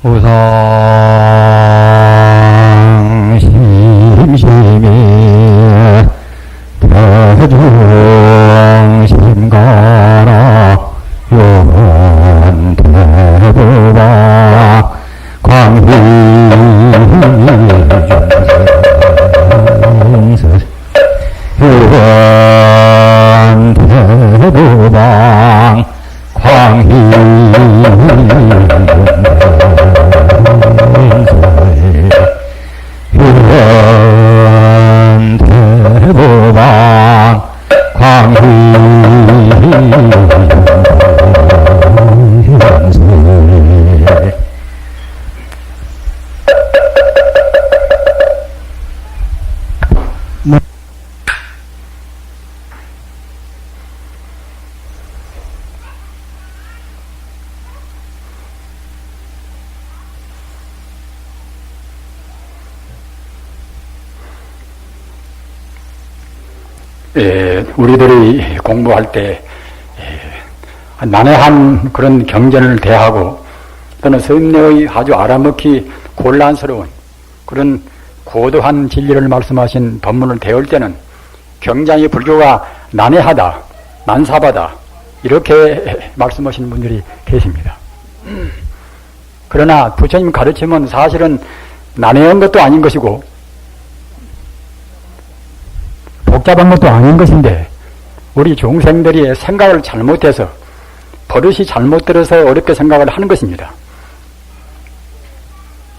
우상 심심이 대중심가라 요원대부와 광희중세 요원대부방 대보방 광희연세 우리들이 공부할 때 난해한 그런 경전을 대하고 또는 스님네의 아주 알아먹기 곤란스러운 그런 고도한 진리를 말씀하신 법문을 대할 때는 굉장히 불교가 난해하다, 난사바다 이렇게 말씀하시는 분들이 계십니다. 그러나 부처님 가르침은 사실은 난해한 것도 아닌 것이고 복잡한 것도 아닌 것인데 우리 중생들이 생각을 잘못해서 버릇이 잘못 들어서 어렵게 생각을 하는 것입니다.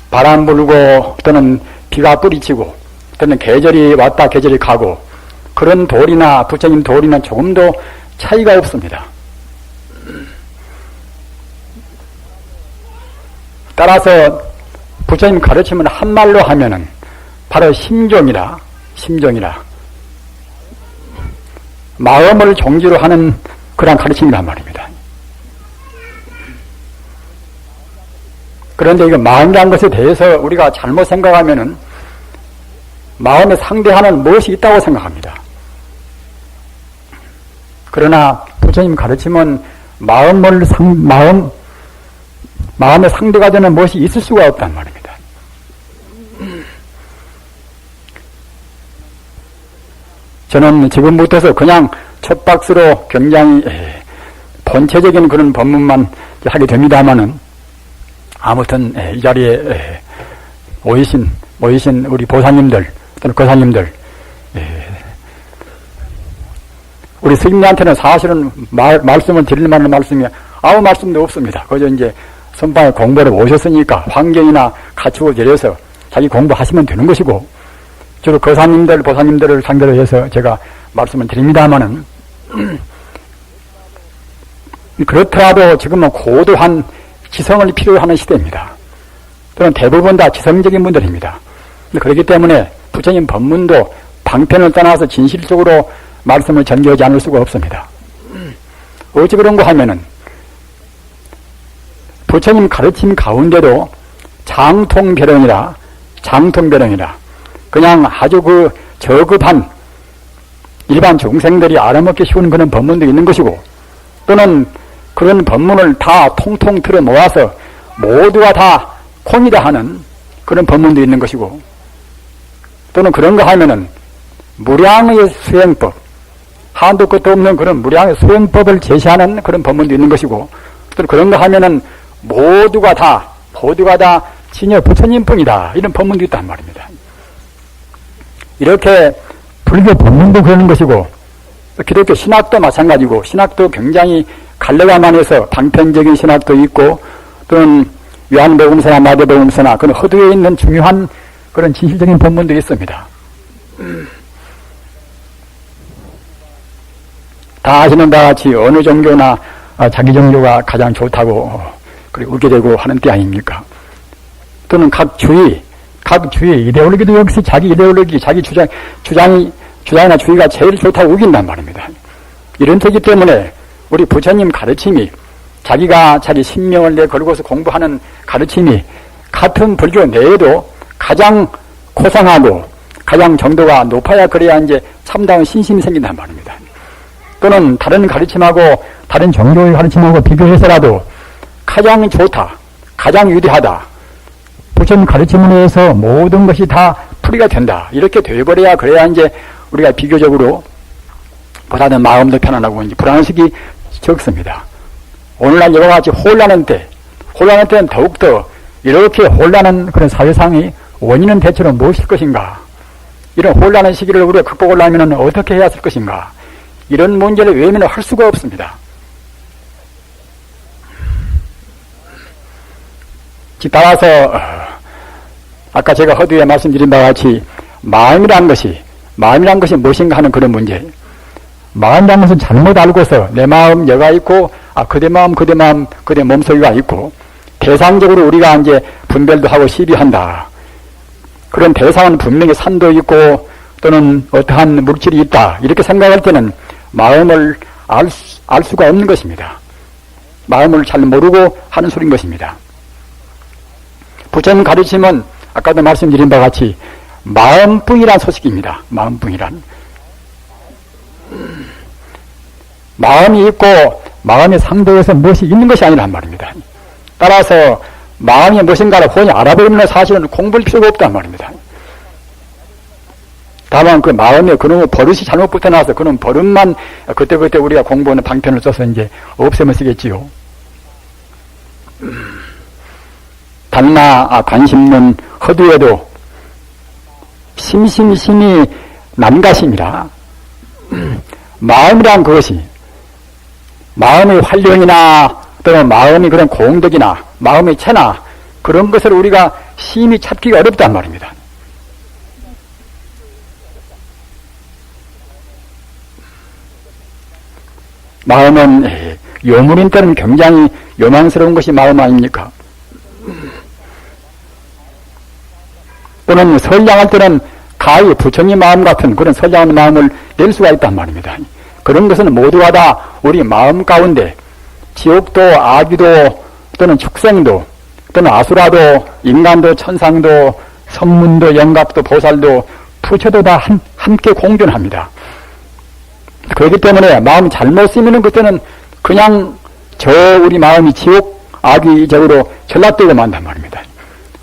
바람 불고 또는 비가 뿌리치고 또는 계절이 왔다 계절이 가고 그런 도리나 부처님 도리는 조금도 차이가 없습니다. 따라서 부처님 가르침을 한말로 하면은 바로 심종이라 마음을 종지로 하는 그런 가르침이란 말입니다. 그런데 이거 마음이라는 것에 대해서 우리가 잘못 생각하면은 마음에 상대하는 무엇이 있다고 생각합니다. 그러나 부처님 가르침은 마음에 상대가 되는 무엇이 있을 수가 없단 말입니다. 저는 지금부터서 그냥 첫 박스로 굉장히 본체적인 그런 법문만 하게 됩니다마는 아무튼 이 자리에 모이신 우리 보사님들 또는 거사님들 우리 스님들한테는 사실은 말씀을 드릴 만한 말씀이 아무 말씀도 없습니다. 그저 이제 선방에 공부를 오셨으니까 환경이나 갖추어 드려서 자기 공부하시면 되는 것이고 주로 거사님들, 보사님들을 상대로 해서 제가 말씀을 드립니다마는 그렇더라도 지금은 고도한 지성을 필요로 하는 시대입니다. 또는 대부분 다 지성적인 분들입니다. 그렇기 때문에 부처님 법문도 방편을 떠나서 진실적으로 말씀을 전개하지 않을 수가 없습니다. 어찌 그런가 하면은 부처님 가르침 가운데도 장통벼령이라 그냥 아주 저급한 일반 중생들이 알아먹기 쉬운 그런 법문도 있는 것이고 또는 그런 법문을 다 통통 틀어 모아서 모두가 다 콩이다 하는 그런 법문도 있는 것이고 또는 그런가 하면은 무량의 수행법 한도 끝도 없는 그런 무량의 수행법을 제시하는 그런 법문도 있는 것이고 또 그런가 하면은 모두가 다 진여 부처님뿐이다 이런 법문도 있단 말입니다. 이렇게 불교 법문도 그러는 것이고 기독교 신학도 마찬가지고 신학도 굉장히 갈래가 많아서 방편적인 신학도 있고 또는 요한복음서나 마태복음서나 그런 허두에 있는 중요한 그런 진실적인 법문도 있습니다. 다 아시는 바와 같이 어느 종교나 자기 종교가 가장 좋다고 그리고 웃게 되고 하는 때 아닙니까? 또는 각 주의 이데올로기도 역시 자기 이데올로기, 자기 주장이나 주의가 제일 좋다고 우긴단 말입니다. 이런 터기 때문에 우리 부처님 가르침이 자기가 자기 신명을 내걸고서 공부하는 가르침이 같은 불교 내에도 가장 고상하고 가장 정도가 높아야 그래야 이제 참다운 신심이 생긴단 말입니다. 또는 다른 가르침하고 다른 종교의 가르침하고 비교해서라도 가장 좋다, 가장 위대하다. 부처님 가르침에 의해서 모든 것이 다 풀이가 된다. 이렇게 되어버려야 그래야 이제 우리가 비교적으로 보다는 마음도 편안하고 이제 불안의식이 적습니다. 오늘날 이와 같이 혼란한 때는 더욱더 이렇게 혼란한 그런 사회상이 원인은 대체로 무엇일 것인가? 이런 혼란한 시기를 우리가 극복하려면 어떻게 해야 할 것인가? 이런 문제를 외면을 할 수가 없습니다. 따라서 아까 제가 허두에 말씀드린 바와 같이 마음이란 것이 무엇인가 하는 그런 문제. 마음이란 것은 잘못 알고서 내 마음 여가 있고 그대 마음 그대 몸소리가 있고 대상적으로 우리가 이제 분별도 하고 시비한다. 그런 대상은 분명히 산도 있고 또는 어떠한 물질이 있다. 이렇게 생각할 때는 마음을 알 수가 없는 것입니다. 마음을 잘 모르고 하는 소리인 것입니다. 부처님 가르침은 아까도 말씀드린 바와 같이 마음뿐이란 소식입니다. 마음뿐이란. 마음이 있고 마음의 상대에서 무엇이 있는 것이 아니란 말입니다. 따라서 마음이 무엇인가를 훤히 알아버리면 사실은 공부할 필요가 없단 말입니다. 다만 그 마음에 그놈의 버릇이 잘못 붙어나와서 그놈 버릇만 그때그때 우리가 공부하는 방편을 써서 이제 없애면 쓰겠지요. 단나 관심론 허두에도 심심심이 남가심이라 마음이란 그것이 마음의 활력이나 또는 마음의 그런 공덕이나 마음의 체나 그런 것을 우리가 심히 찾기가 어렵단 말입니다. 마음은 요물인 때는 굉장히 요망스러운 것이 마음 아닙니까? 또는 선량할 때는 가히 부처님 마음 같은 그런 선량한 마음을 낼 수가 있단 말입니다. 그런 것은 모두가 다 우리 마음 가운데 지옥도 아귀도 또는 축생도 또는 아수라도 인간도 천상도 성문도 영각도 보살도 부처도 다 함께 공존합니다. 그렇기 때문에 마음이 잘못 쓰이면 그때는 그냥 저 우리 마음이 지옥 아귀적으로 전락되고 만단 말입니다.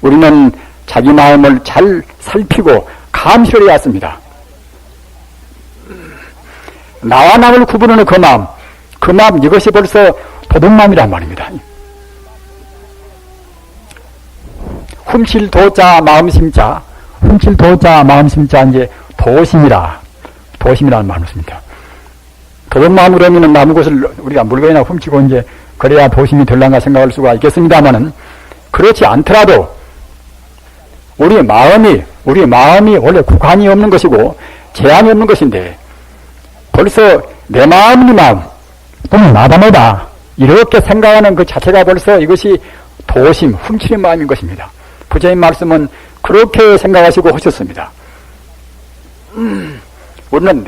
우리는 자기 마음을 잘 살피고 감시를 해야 했습니다. 나와 남을 구분하는 그 마음 이것이 벌써 도둑마음이란 말입니다. 훔칠도자 마음심자, 훔칠도자 마음심자 이제 도심이라는 말을 씁니다. 도둑마음으로 하면 남의 것을 우리가 물건이나 훔치고 이제 그래야 도심이 될란가 생각할 수가 있겠습니다만은 그렇지 않더라도 우리 마음이 원래 구간이 없는 것이고 제한이 없는 것인데 벌써 내 마음이 마음 또는 나다 이렇게 생각하는 그 자체가 벌써 이것이 도심, 훔치는 마음인 것입니다. 부처님 말씀은 그렇게 생각하시고 하셨습니다. 우리는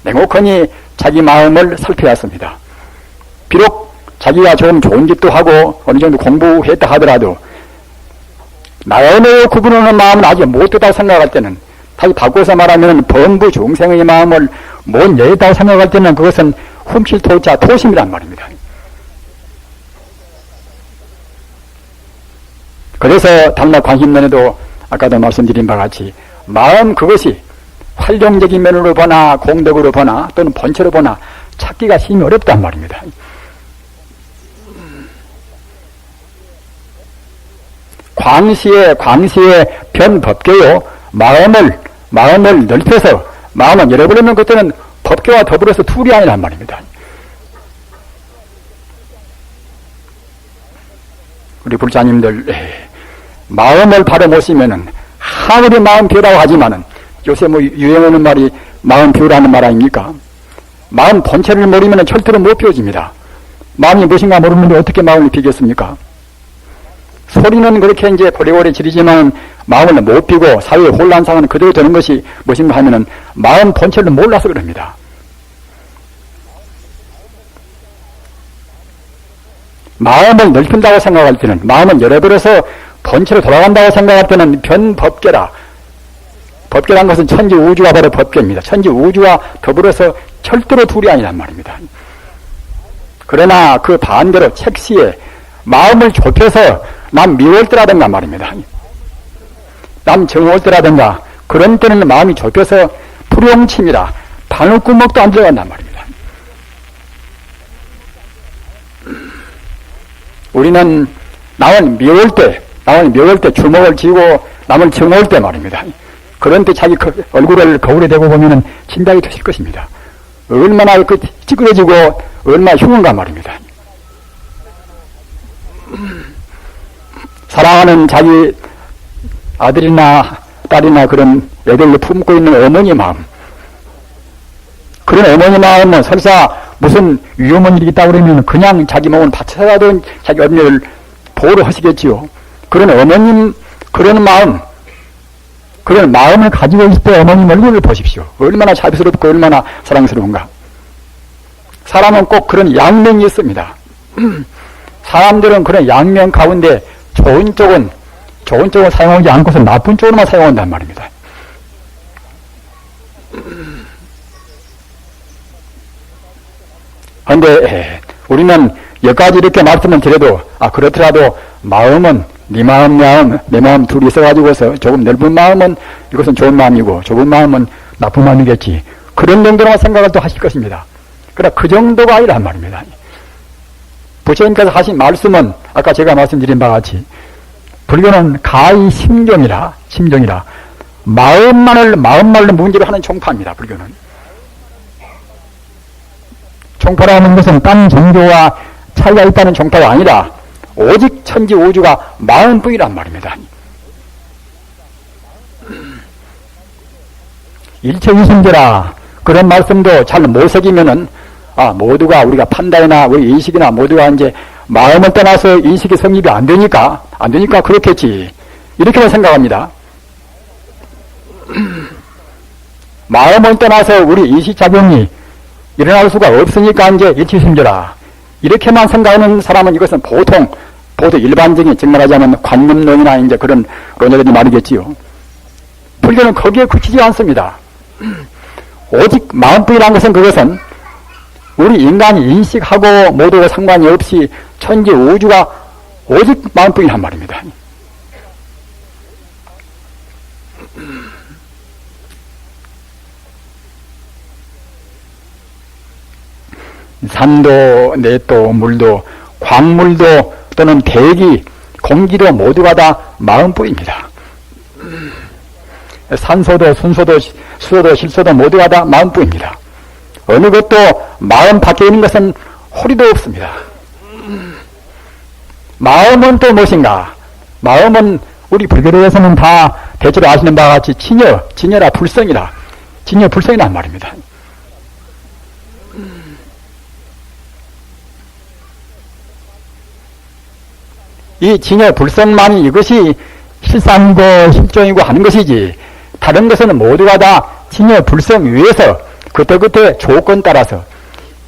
냉혹하니 자기 마음을 살펴야 했습니다. 비록 자기가 좀 좋은 짓도 하고 어느 정도 공부했다 하더라도 나의 구분하는 마음은 아직 못되다고 생각할 때는 다시 바꿔서 말하면 범부 중생의 마음을 못 내다고 생각할 때는 그것은 훔칠도자 도심이란 말입니다. 그래서 단나 관심론에도 아까도 말씀드린 바와 같이 마음 그것이 활용적인 면으로 보나 공덕으로 보나 또는 본체로 보나 찾기가 힘이 어렵단 말입니다. 광시에 변법계요. 마음을 넓혀서 마음을 열어버리면 그때는 법계와 더불어서 둘이 아니란 말입니다. 우리 불자님들 마음을 바로 모시면은 하늘이 마음 비우라고 하지만은 요새 유행하는 말이 마음 비우라는 말 아닙니까? 마음 본체를 모르면 절대로 못 비워집니다. 마음이 무엇인가 모르는데 어떻게 마음을 비우겠습니까? 소리는 그렇게 이제 고래고래 지르지만 마음을 못 비고 사회의 혼란상은 그대로 되는 것이 무엇인가 하면은 마음 본체를 몰라서 그럽니다. 마음을 넓힌다고 생각할 때는 마음을 열어버려서 본체로 돌아간다고 생각할 때는 변법계라. 법계란 것은 천지 우주가 바로 법계입니다. 천지 우주와 더불어서 절대로 둘이 아니란 말입니다. 그러나 그 반대로 책시에 마음을 좁혀서 남 미울 때라든가 말입니다. 남 정올 때라든가 그런 때는 마음이 좁혀서 불용침이라 바늘구멍도 안 들어간단 말입니다. 우리는 남을 미울 때 주먹을 쥐고 남을 정올 때 말입니다. 그런 때 자기 얼굴을 거울에 대고 보면은 짐작이 되실 것입니다. 얼마나 찌그러지고 얼마나 흉한가 말입니다. 사랑하는 자기 아들이나 딸이나 그런 애들을 품고 있는 어머니 마음, 그런 어머니 마음은 설사 무슨 위험한 일이 있다고 그러면 그냥 자기 몸을 바쳐서라도 자기 어머니를 보호를 하시겠지요. 그런 어머님, 그런 마음을 가지고 있을 때 어머님 얼굴을 보십시오. 얼마나 자비스럽고 얼마나 사랑스러운가. 사람은 꼭 그런 양면이 있습니다. 사람들은 그런 양면 가운데 좋은 쪽은 사용하지 않고서 나쁜 쪽으로만 사용한단 말입니다. 그런데 우리는 여기까지 이렇게 말씀을 드려도 그렇더라도 마음은 네 마음 내 마음 둘이 있어가지고서 조금 넓은 마음은 이것은 좋은 마음이고 좁은 마음은 나쁜 마음이겠지. 그런 정도로만 생각을 또 하실 것입니다. 그러나 그 정도가 아니란 말입니다. 부처님께서 하신 말씀은 아까 제가 말씀드린 바와 같이 불교는 가히 심경이라 마음말로 문제를 하는 종파입니다. 불교는 종파라는 것은 딴 종교와 차이가 있다는 종파가 아니라 오직 천지 우주가 마음뿐이란 말입니다. 일체이심제라 그런 말씀도 잘 못 새기면은 모두가 우리가 판단이나 우리 인식이나 모두가 이제 마음을 떠나서 인식이 성립이 안 되니까 그렇겠지 이렇게만 생각합니다. 마음을 떠나서 우리 인식작용이 일어날 수가 없으니까 이제 일체이심제라 이렇게만 생각하는 사람은 이것은 보통 일반적인 정말하자면 관념론이나 이제 그런論자들이 말이겠지요. 불교는 거기에 그치지 않습니다. 오직 마음뿐이라는 것은 그것은 우리 인간이 인식하고 모두가 상관이 없이 천지 우주가 오직 마음뿐이란 말입니다. 산도, 넷도, 물도, 광물도 또는 대기, 공기도 모두가 다 마음뿐입니다. 산소도, 순소도, 수소도, 실소도 모두가 다 마음뿐입니다. 어느 것도 마음 밖에 있는 것은 호리도 없습니다. 마음은 또 무엇인가? 마음은 우리 불교에서는 다 대체로 아시는 바와 같이 진여라 불성이라, 진여 불성이란 말입니다. 이 진여 불성만이 이것이 실상이고 실존이고 하는 것이지 다른 것은 모두가 다 진여 불성 위에서 그때그때 조건 따라서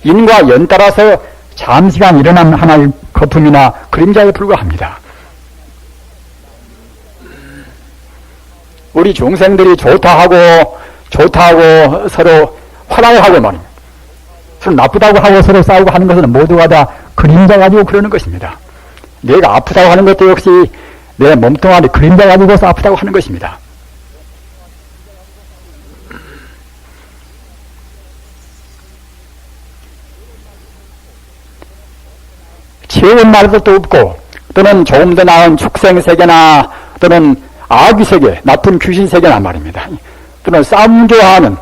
인과 연 따라서 잠시간 일어난 하나의 거품이나 그림자에 불과합니다. 우리 중생들이 좋다 하고 서로 화나하고 말입니다. 서로 나쁘다고 하고 서로 싸우고 하는 것은 모두가 다 그림자 가지고 그러는 것입니다. 내가 아프다고 하는 것도 역시 내 몸뚱아리 그림자 가지고서 아프다고 하는 것입니다. 지옥은 말할 것도 없고 또는 조금 더 나은 축생세계나 또는 아귀세계, 나쁜 귀신세계나 말입니다. 또는 싸움 좋아하는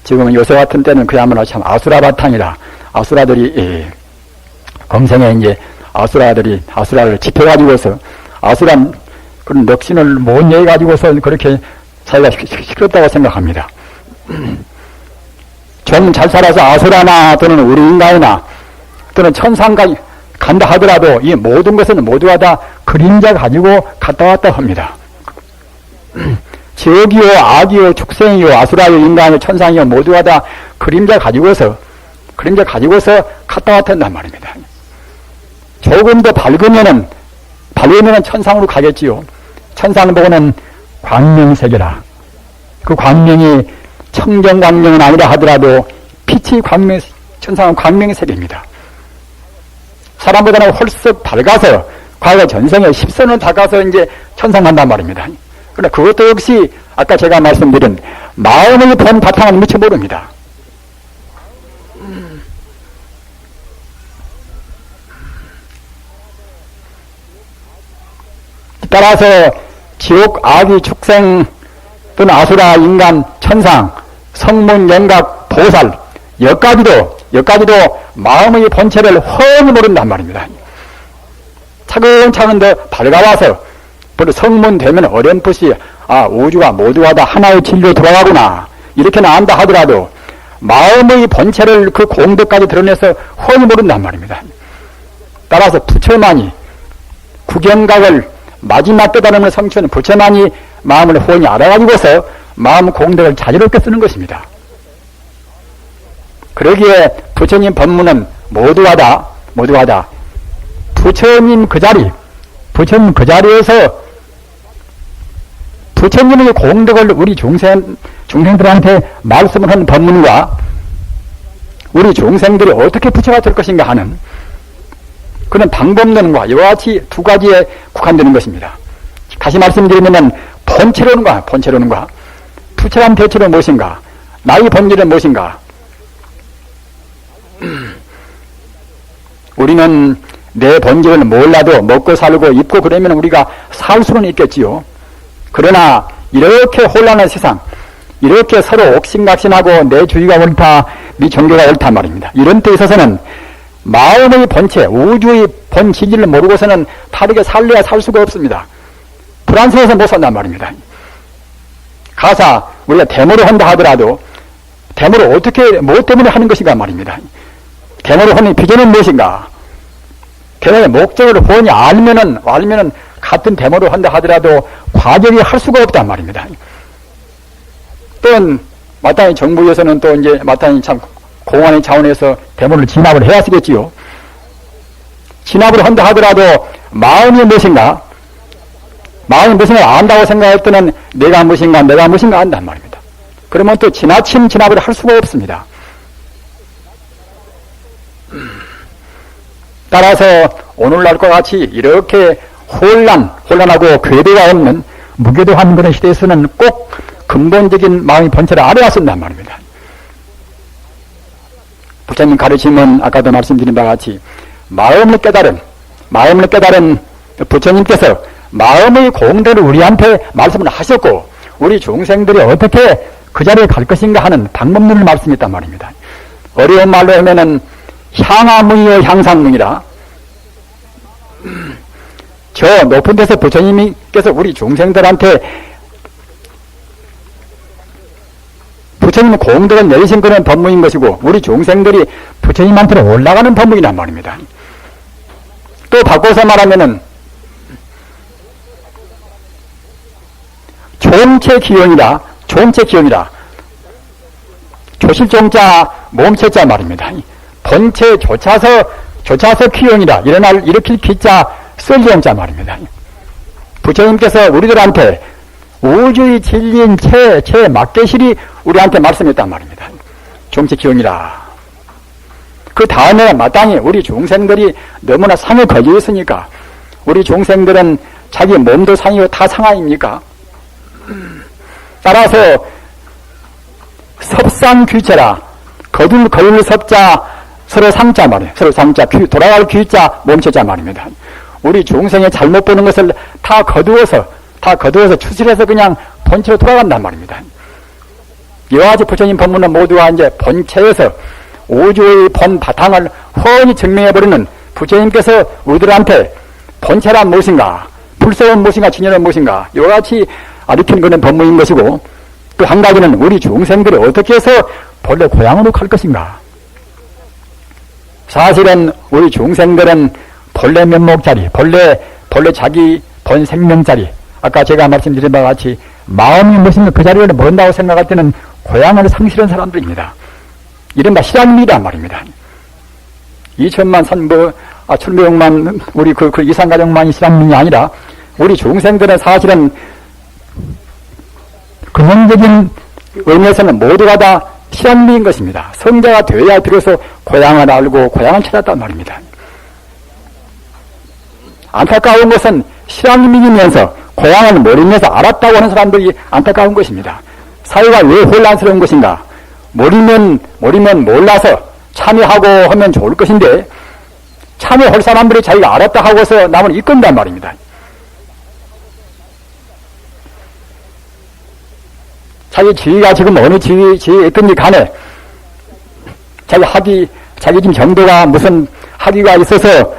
지금은 요새 같은 때는 그야말로 참 아수라 바탕이라 아수라들이 검생에 이제 아수라를 집혀가지고서 아수라 그런 넋신을 못 내가지고서 그렇게 자기가 시끄럽다고 생각합니다. 좀 잘 살아서 아수라나 또는 우리 인간이나 또는 천상가 간다 하더라도 이 모든 것은 모두가 다 그림자 가지고 갔다 왔다 합니다. 지옥이요, 악이요, 축생이요, 아수라요, 인간이요, 천상이요 모두가 다 그림자 가지고서 갔다 왔다 한단 말입니다. 조금 더 밝으면은 천상으로 가겠지요. 천상 보고는 광명세계라. 그 광명이 청정광명은 아니라 하더라도 빛이 광명, 천상은 광명의 세계입니다. 사람보다는 훨씬 밝아서 과거 전생에 10선을 닦아서 이제 천상 간단 말입니다. 그러나 그것도 역시 아까 제가 말씀드린 마음의 본 바탕은 미처 모릅니다. 따라서 지옥, 아기, 축생 또는 아수라, 인간, 천상, 성문, 영각, 보살 여기까지도 마음의 본체를 훤히 모른단 말입니다. 차근차근 더 밝아와서 성문 되면 어렴풋이 우주가 모두가 다 하나의 진리로 돌아가구나 이렇게는 안다 하더라도 마음의 본체를 그 공덕까지 드러내서 훤히 모른단 말입니다. 따라서 부처만이 구경각을 마지막 깨달음을 성취하는 부처만이 마음을 훤히 알아가지고서 마음 공덕을 자유롭게 쓰는 것입니다. 그러기에 부처님 법문은 모두가 다 부처님 그 자리에서 부처님의 공덕을 우리 중생들한테 말씀을 하는 법문과 우리 중생들이 어떻게 부처가 될 것인가 하는 그런 방법론과 이와 같이 두 가지에 국한되는 것입니다. 다시 말씀드리면 본체론과 부처란 대체로 무엇인가, 나의 본질은 무엇인가. 우리는 내 본질을 몰라도 먹고 살고 입고 그러면 우리가 살 수는 있겠지요. 그러나 이렇게 혼란한 세상, 이렇게 서로 옥신각신하고 내 주의가 옳다, 네 종교가 옳다 말입니다. 이런 때 있어서는 마음의 본체, 우주의 본 진리를 모르고서는 다르게 살려야 살 수가 없습니다. 불안해서 못 산단 말입니다. 가사 우리가 데모를 한다 하더라도 데모를 어떻게 뭐 때문에 하는 것인가 말입니다. 데모를 하는 비전은 무엇인가? 데모의 목적을 훤히 알면은 같은 데모를 한다 하더라도 과정이 할 수가 없단 말입니다. 또 마땅히 정부에서는 또 이제 마땅히 참 공안의 차원에서 데모를 진압을 해야 쓰겠지요. 진압을 한다 하더라도 마음이 무엇인가? 마음이 무엇인가 안다고 생각할 때는 내가 무엇인가 안단 말입니다. 그러면 또 지나친 진압을 할 수가 없습니다. 따라서 오늘날과 같이 이렇게 혼란하고 궤도가 없는 무궤도한 그런 시대에서는 꼭 근본적인 마음의 본체를 알아야 쓴단 말입니다. 부처님 가르침은 아까도 말씀드린 바와 같이 마음을 깨달은 부처님께서 마음의 공대를 우리한테 말씀을 하셨고 우리 중생들이 어떻게 그 자리에 갈 것인가 하는 방법론을 말씀했단 말입니다. 어려운 말로 하면은 향하무이요 향상무이라. 저 높은 데서 부처님께서 우리 중생들한테 부처님 공덕을 내리신 그런 법문인 것이고 우리 중생들이 부처님한테는 올라가는 법문이란 말입니다. 또 바꿔서 말하면은 종체기용이라 조실종자 몸체자 말입니다. 본체 조차서 기용이라 일으킬 기자 쓸용자 말입니다. 부처님께서 우리들한테 우주의 진리인 체 막계실이 우리한테 말씀했단 말입니다. 종체기용이라. 그 다음에 마땅히 우리 중생들이 너무나 상에 걸려 있으니까 우리 중생들은 자기 몸도 상이고 다 상하입니까? 따라서 섭상귀체라. 거둘 섭자 서로 상자 말이에요. 서로 상자 돌아갈 귀자 몸체자 말입니다. 우리 중생의 잘못 보는 것을 다 거두어서 추실해서 그냥 본체로 돌아간단 말입니다. 이와 같이 부처님 법문은 모두가 이제 본체에서 우주의 본 바탕을 훤히 증명해버리는 부처님께서 우리들한테 본체란 무엇인가, 불성은 무엇인가, 진여는 무엇인가, 이와 같이 가르친 그런 법문인 것이고, 또 한 가지는 우리 중생들이 어떻게 해서 본래 고향으로 갈 것인가. 사실은 우리 중생들은 본래 면목자리, 본래 자기 본 생명자리, 아까 제가 말씀드린 바와 같이 마음이 무엇인가 그 자리를 모른다고 생각할 때는 고향을 상실한 사람들입니다. 이른바 실향미란 말입니다. 2천만 1,000명만 우리 그 이산가족만이 실향민이 아니라 우리 중생들은 사실은 근원적인 의미에서는 모두가 다 실향미인 것입니다. 성자가 되어야 비로소 고향을 알고 고향을 찾았단 말입니다. 안타까운 것은 실황민이면서 고향을 모르면서 알았다고 하는 사람들이 안타까운 것입니다. 사회가 왜 혼란스러운 것인가? 모르면 몰라서 참여하고 하면 좋을 것인데 참여할 사람들이 자기가 알았다 하고서 남을 이끈단 말입니다. 자기 지위가 지금 어느 지위에 있든지 간에 자기 지금 정도가 무슨 학위가 있어서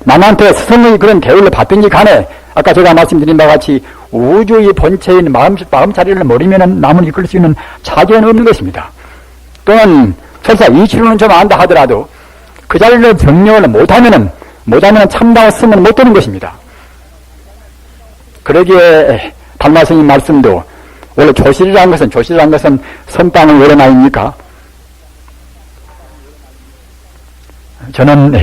남한테 스승의 그런 대우를 받든지 간에 아까 제가 말씀드린 바와 같이 우주의 본체인 마음자리를 모르면 남을 이끌 수 있는 자질은 없는 것입니다. 또는 설사 이치로는 좀 안다 하더라도 그 자리를 정령을 못하면 참다운 스승은 못 되는 것입니다. 그러기에 달마스님 말씀도 원래 조실이라는 것은 선방의 요령 아닙니까? 저는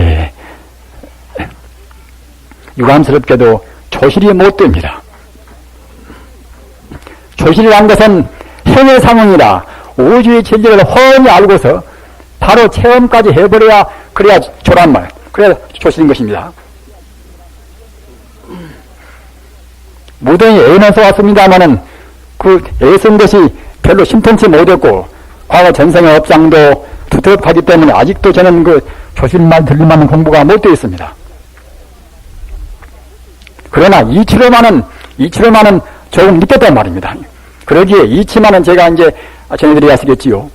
유감스럽게도 조실이 못 됩니다. 조실이라는 것은 현의 상황이라 우주의 진리를 훤히 알고서 바로 체험까지 해버려야 그래야 조란 말, 그래야 조실인 것입니다. 무등이 애는 써왔습니다마는 그 애쓴 것이 별로 심통치 못했고 과거 전생의 업장도 두텁하기 때문에 아직도 저는 그 조실만 들릴만한 공부가 못 되어 있습니다. 그러나 이치로만은 조금 느꼈단 말입니다. 그러기에 이치만은 제가 이제 전해드려야겠지요.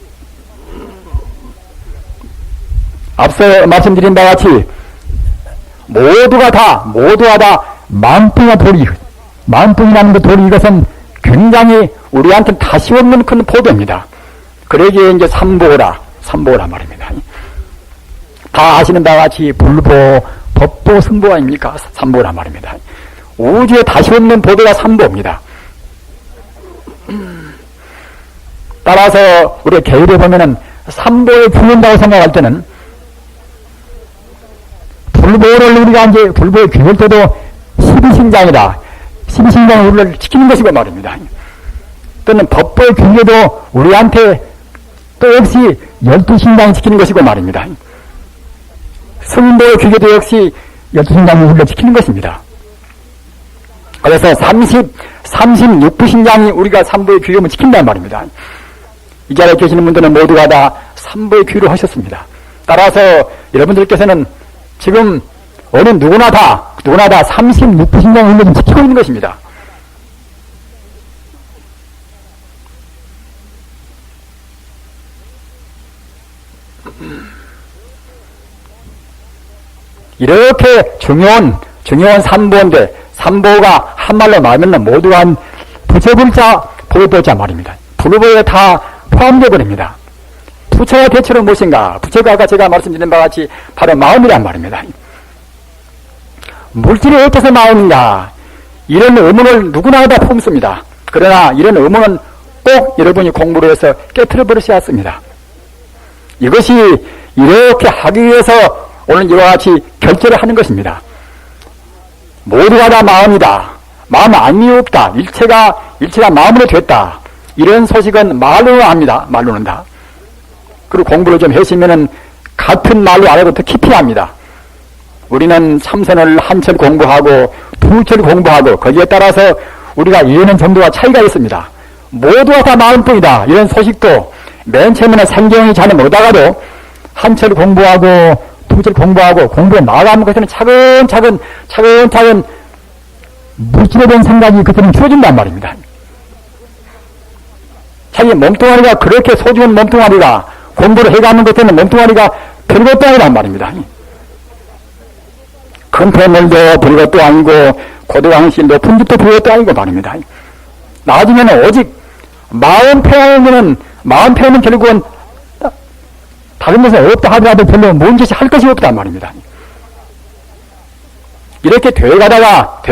앞서 말씀드린 바와 같이 모두가 다 만풍의 돌이, 만풍이라는 그 돌이 이것은 굉장히 우리한테 다시 없는 큰 보배입니다. 그러기에 이제 삼보라 말입니다. 다 아시는 바와 같이 불보, 법보, 승보 아닙니까? 삼보라 말입니다. 우주에 다시 없는 보배가 삼보입니다. 따라서 우리가 계율에 보면은 삼보에 죽는다고 생각할 때는 불보를 우리가 이제 불보에 귀할 때도 12신장이다. 12신장이 우리를 지키는 것이고 말입니다. 또는 법보의 귀에도 우리한테 또 역시 12신장이 지키는 것이고 말입니다. 승보의 귀에도 역시 12신장이 우리를 지키는 것입니다. 그래서 36부신장이 우리가 삼보의 귀를 지킨단 말입니다. 이 자리에 계시는 분들은 모두가 다 삼보의 귀를 하셨습니다. 따라서 여러분들께서는 지금 어느 누구나 다 36부신장을 우리를 지키고 있는 것입니다. 이렇게 중요한 삼보인데 삼보가 한말로 말하면 모두가 한 부처불자, 보불자 말입니다. 불보에 다 포함되어 버립니다. 부처가 대체로 무엇인가? 부처가 아까 제가 말씀드린 바와 같이 바로 마음이란 말입니다. 물질이 어때서 마음인가? 이런 의문을 누구나 다 품습니다. 그러나 이런 의문은 꼭 여러분이 공부를 해서 깨트려 버리셔야 합니다. 이것이 이렇게 하기 위해서 오늘 이와 같이 결제를 하는 것입니다. 모두가 다 마음이다. 마음 아님이 없다. 일체가 마음으로 됐다. 이런 소식은 말로는 압니다. 말로는 다. 그리고 공부를 좀 하시면은 같은 말로 안 해도 더 깊이 합니다. 우리는 참선을 한 철 공부하고 두 철 공부하고 거기에 따라서 우리가 이해하는 정도가 차이가 있습니다. 모두가 다 마음뿐이다. 이런 소식도 맨 처음에는 생경이 잘 못하가도 한 철 공부하고 두 철 공부하고 공부에 나가면 그때는 차근차근 물질에 대한 생각이 그때는 줄어든단 말입니다. 자기 몸뚱아리가 그렇게 소중한 몸뚱아리가 공부를 해가는 그때는 몸뚱아리가 별것도 아니란 말입니다. 큰 폐물도 별것도 아니고 고도강시 높은 집도 별것도 아니고 말입니다. 나중에는 오직 마음 표현은 결국은 다른 것은 없다 하더라도 별로 뭔 짓이 할 것이 없단 말입니다. 이렇게 되가다가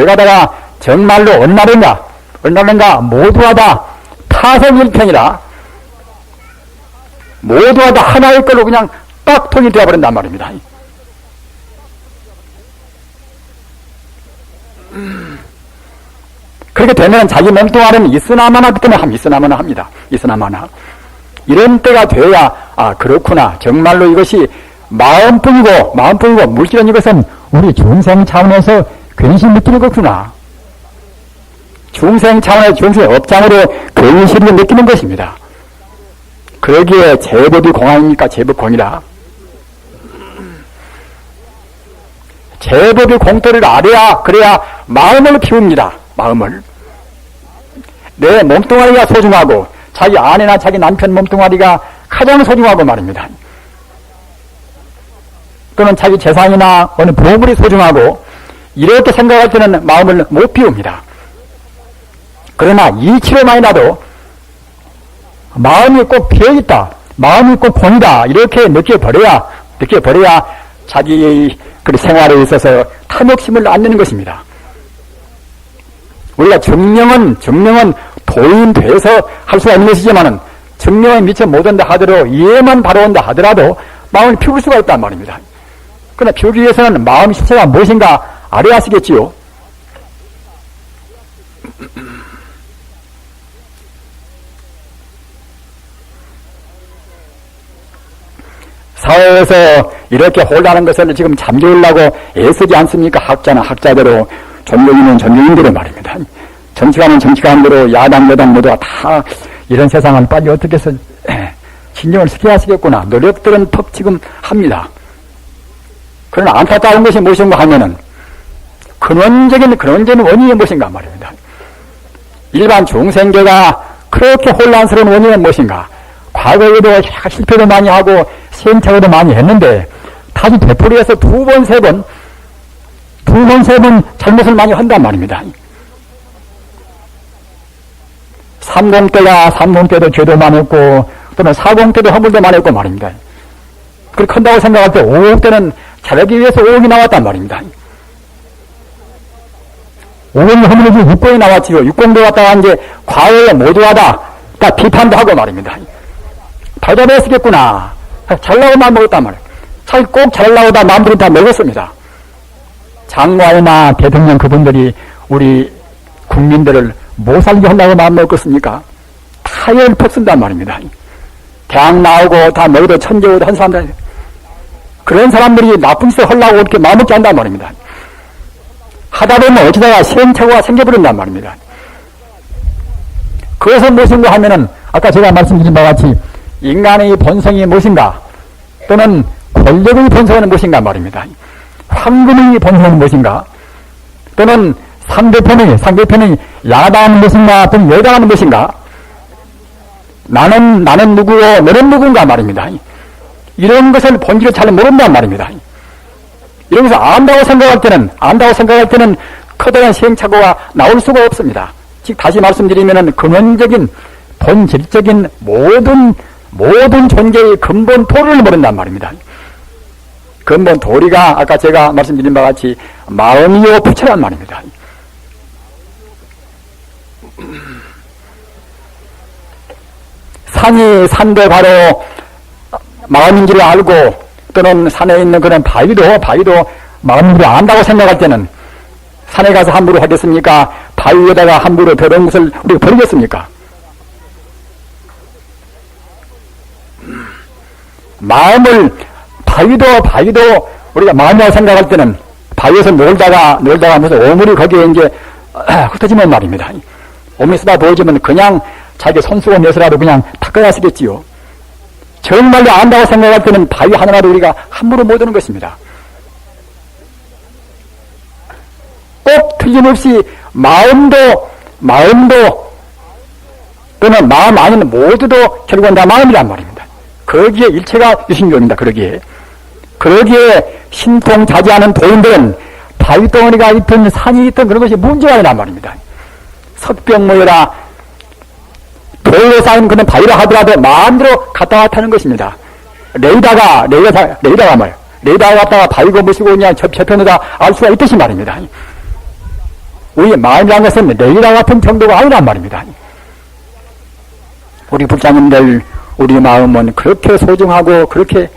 정말로 얼마든가 모두가 다 타성일편이라 모두가 다 하나의 걸로 그냥 딱 통일되어 버린단 말입니다. 그렇게 되면 자기 몸뚱아리는 있으나마나 그때는 있으나마나 합니다. 있으나마나. 이런 때가 돼야 그렇구나. 정말로 이것이 마음뿐이고 물질은 이것은 우리 중생 차원에서 괜시 느끼는 거구나. 중생 차원의 중생의 업장으로 괜시를 느끼는 것입니다. 그러기에 제법이 공안이니까 제법공이라. 제법이 공터를 알아야 그래야 마음을 피웁니다. 마음을. 내 몸뚱아리가 소중하고 자기 아내나 자기 남편 몸뚱아리가 가장 소중하고 말입니다. 또는 자기 재산이나 어느 보물이 소중하고 이렇게 생각할 때는 마음을 못 피웁니다. 그러나 이치로만이라도 마음이 꼭 비어있다, 마음이 꼭 공이다 이렇게 느껴버려야 자기의 그 생활에 있어서 탐욕심을 안 내는 것입니다. 우리가 증명은 도인돼서 할 수가 있는 것이지만은 증명에 미처 못한다 하더라도 이해만 바로 온다 하더라도 마음을 피울 수가 있단 말입니다. 그러나 피우기 위해서는 마음 실체가 무엇인가 알아야 하시겠지요. 사회에서 이렇게 혼란한 것을 지금 잠재우려고 애쓰지 않습니까? 학자는 학자대로, 전문인은 전문인대로 말입니다. 정치가는 정치가대로, 야당 여당 모두가 다 이런 세상을 빨리 어떻게 해서 진정을 시켜야 하시겠구나. 노력들은 퍽 지금 합니다. 그러나 안타까운 것이 무엇인가 하면은 근원적인 원인이 무엇인가 말입니다. 일반 중생계가 그렇게 혼란스러운 원인은 무엇인가? 과거에도 실패도 많이 하고 시행착오도 많이 했는데 다시 되풀이해서 두 번, 세 번 잘못을 많이 한단 말입니다. 30 때도 죄도 많았고 또는 40 때도 허물도 많았고 말입니다. 그렇게 큰다고 생각할 때 5억 때는 잘하기 위해서 5억이 나왔단 말입니다. 5억이 허물이지 6억이 나왔지요. 6억도 왔다가 이제 과거에 모두하다 다 비판도 하고 말입니다. 발전했겠구나. 잘나고 만 먹었단 말이에요. 자기 꼭 잘나오다 남들은 다 먹었습니다. 장관이나 대통령 그분들이 우리 국민들을 못 살게 하려고 마음 먹었습니까? 타열 퍽 쓴단 말입니다. 대학 나오고 다 먹어도 천재고도 한 사람들, 그런 사람들이 나쁜 짓을 하려고 이렇게 마음 먹게 한단 말입니다. 하다 보면 어쩌다가 시행착오가 생겨버린단 말입니다. 그것은 무엇인가 하면은 아까 제가 말씀드린 바와 같이 인간의 본성이 무엇인가 또는 권력의 본성은 무엇인가 말입니다. 황금의 본성은 무엇인가 또는 상대편의 야당은 무엇인가 또는 여당은 무엇인가 나는 누구고 너는 누군가 말입니다. 이런 것을 본질을 잘 모른단 말입니다. 이러면서 안다고 생각할 때는 커다란 시행착오가 나올 수가 없습니다. 즉 다시 말씀드리면은 근원적인 본질적인 모든 존재의 근본 도리를 모른단 말입니다. 근본 도리가 아까 제가 말씀드린 바와 같이 마음이요 부처란 말입니다. 산도 바로 마음인 줄 알고 또는 산에 있는 그런 바위도 마음인 줄 안다고 생각할 때는 산에 가서 함부로 하겠습니까? 바위 위에다가 함부로 더러운 것을 우리가 버리겠습니까? 마음을 바위도 우리가 마음이라고 생각할 때는 바위에서 놀다가 무슨 오물이 거기에 이제 흩어지면 말입니다. 오물이 쓰다 보여지면 그냥 자기 손수건 내서라도 그냥 닦아야 쓰겠지요. 정말로 안다고 생각할 때는 바위 하나라도 우리가 함부로 못 오는 것입니다. 꼭 틀림없이 마음도 또는 마음 아닌 모두도 결국은 다 마음이란 말입니다. 거기에 일체가 유심교입니다. 그러기에 신통자지하는 도인들은 바위덩어리가 있든 산이 있든 그런 것이 문제가 아니란 말입니다. 석병 모여라 돌로 쌓인 그런 바위라 하더라도 마음대로 갔다 왔다 하는 것입니다. 레이더가 갔다가 바위고 무시고 그냥 저편에다 알 수가 있듯이 말입니다. 우리 마음이라는 것은 레이더 같은 정도가 아니란 말입니다. 우리 불자님들 우리 마음은 그렇게 소중하고 그렇게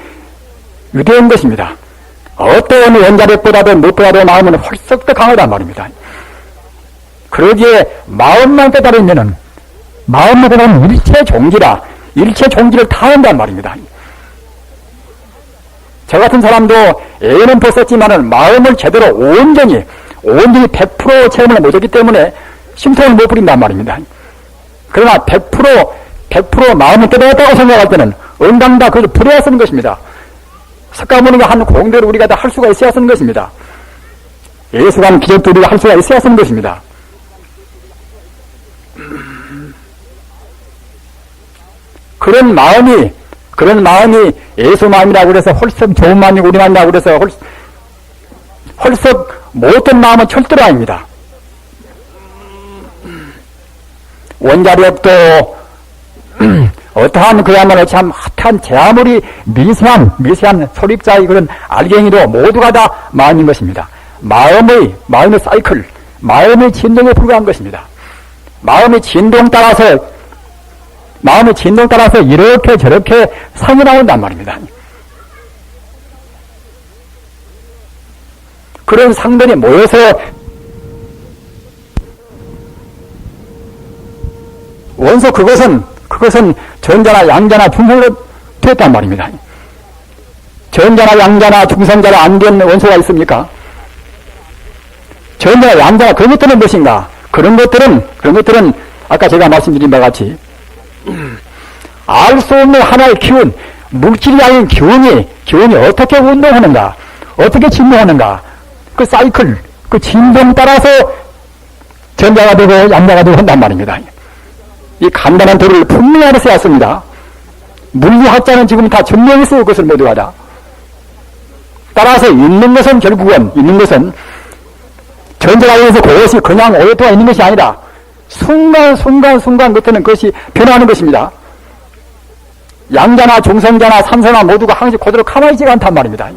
위대한 것입니다. 어떤 원자력보다도 무엇보다도 마음은 훨씬 더 강하단 말입니다. 그러기에 마음만 깨달으면은 마음만 깨달으면 일체 종지를 다 한단 말입니다. 저 같은 사람도 애는 벗었지만은 마음을 제대로 온전히 100% 체험을 못했기 때문에 심통을 못 부린단 말입니다. 그러나 100% 마음을 깨달았다고 생각할 때는 응당 다 그것을 부려야 쓰는 것입니다. 석가모니가 한 공대로 우리가 다 할 수가 있어야 쓰는 것입니다. 예수가 한 기적도 우리가 할 수가 있어야 쓰는 것입니다. 그런 마음이 예수 마음이라고 그래서 헐썩 좋은 마음이고 우리 마음이라고 그래서 헐썩 못된 마음은 절대로 아닙니다. 원자력도 어떠한 그야말로 참 핫한 제 아무리 미세한 소립자의 그런 알갱이도 모두가 다 마음인 것입니다. 마음의 사이클, 마음의 진동에 불과한 것입니다. 마음의 진동 따라서 이렇게 저렇게 상이 나온단 말입니다. 그런 상들이 모여서 원소 그것은 전자나 양자나 중성으로 되었단 말입니다. 전자나 양자나 중성자로 안 된 원소가 있습니까? 전자나 양자나 그런 것들은 무엇인가? 그런 것들은 아까 제가 말씀드린 바와 같이 알 수 없는 하나의 기운, 물질이 아닌 기운이 어떻게 운동하는가, 어떻게 진동하는가, 그 사이클, 그 진동 따라서 전자가 되고 양자가 되고 한단 말입니다. 이 간단한 도리를 분명히 알아서 했습니다. 물리학자는 지금 다 증명했어요. 그것을 모두가 다. 따라서 있는 것은 전자가 되어서 그것이 그냥 오랫동안 있는 것이 아니라 순간 그때는 그것이 변화하는 것입니다. 양자나 중성자나 산소나 모두가 항상 그대로 가만히 있지가 않단 말입니다.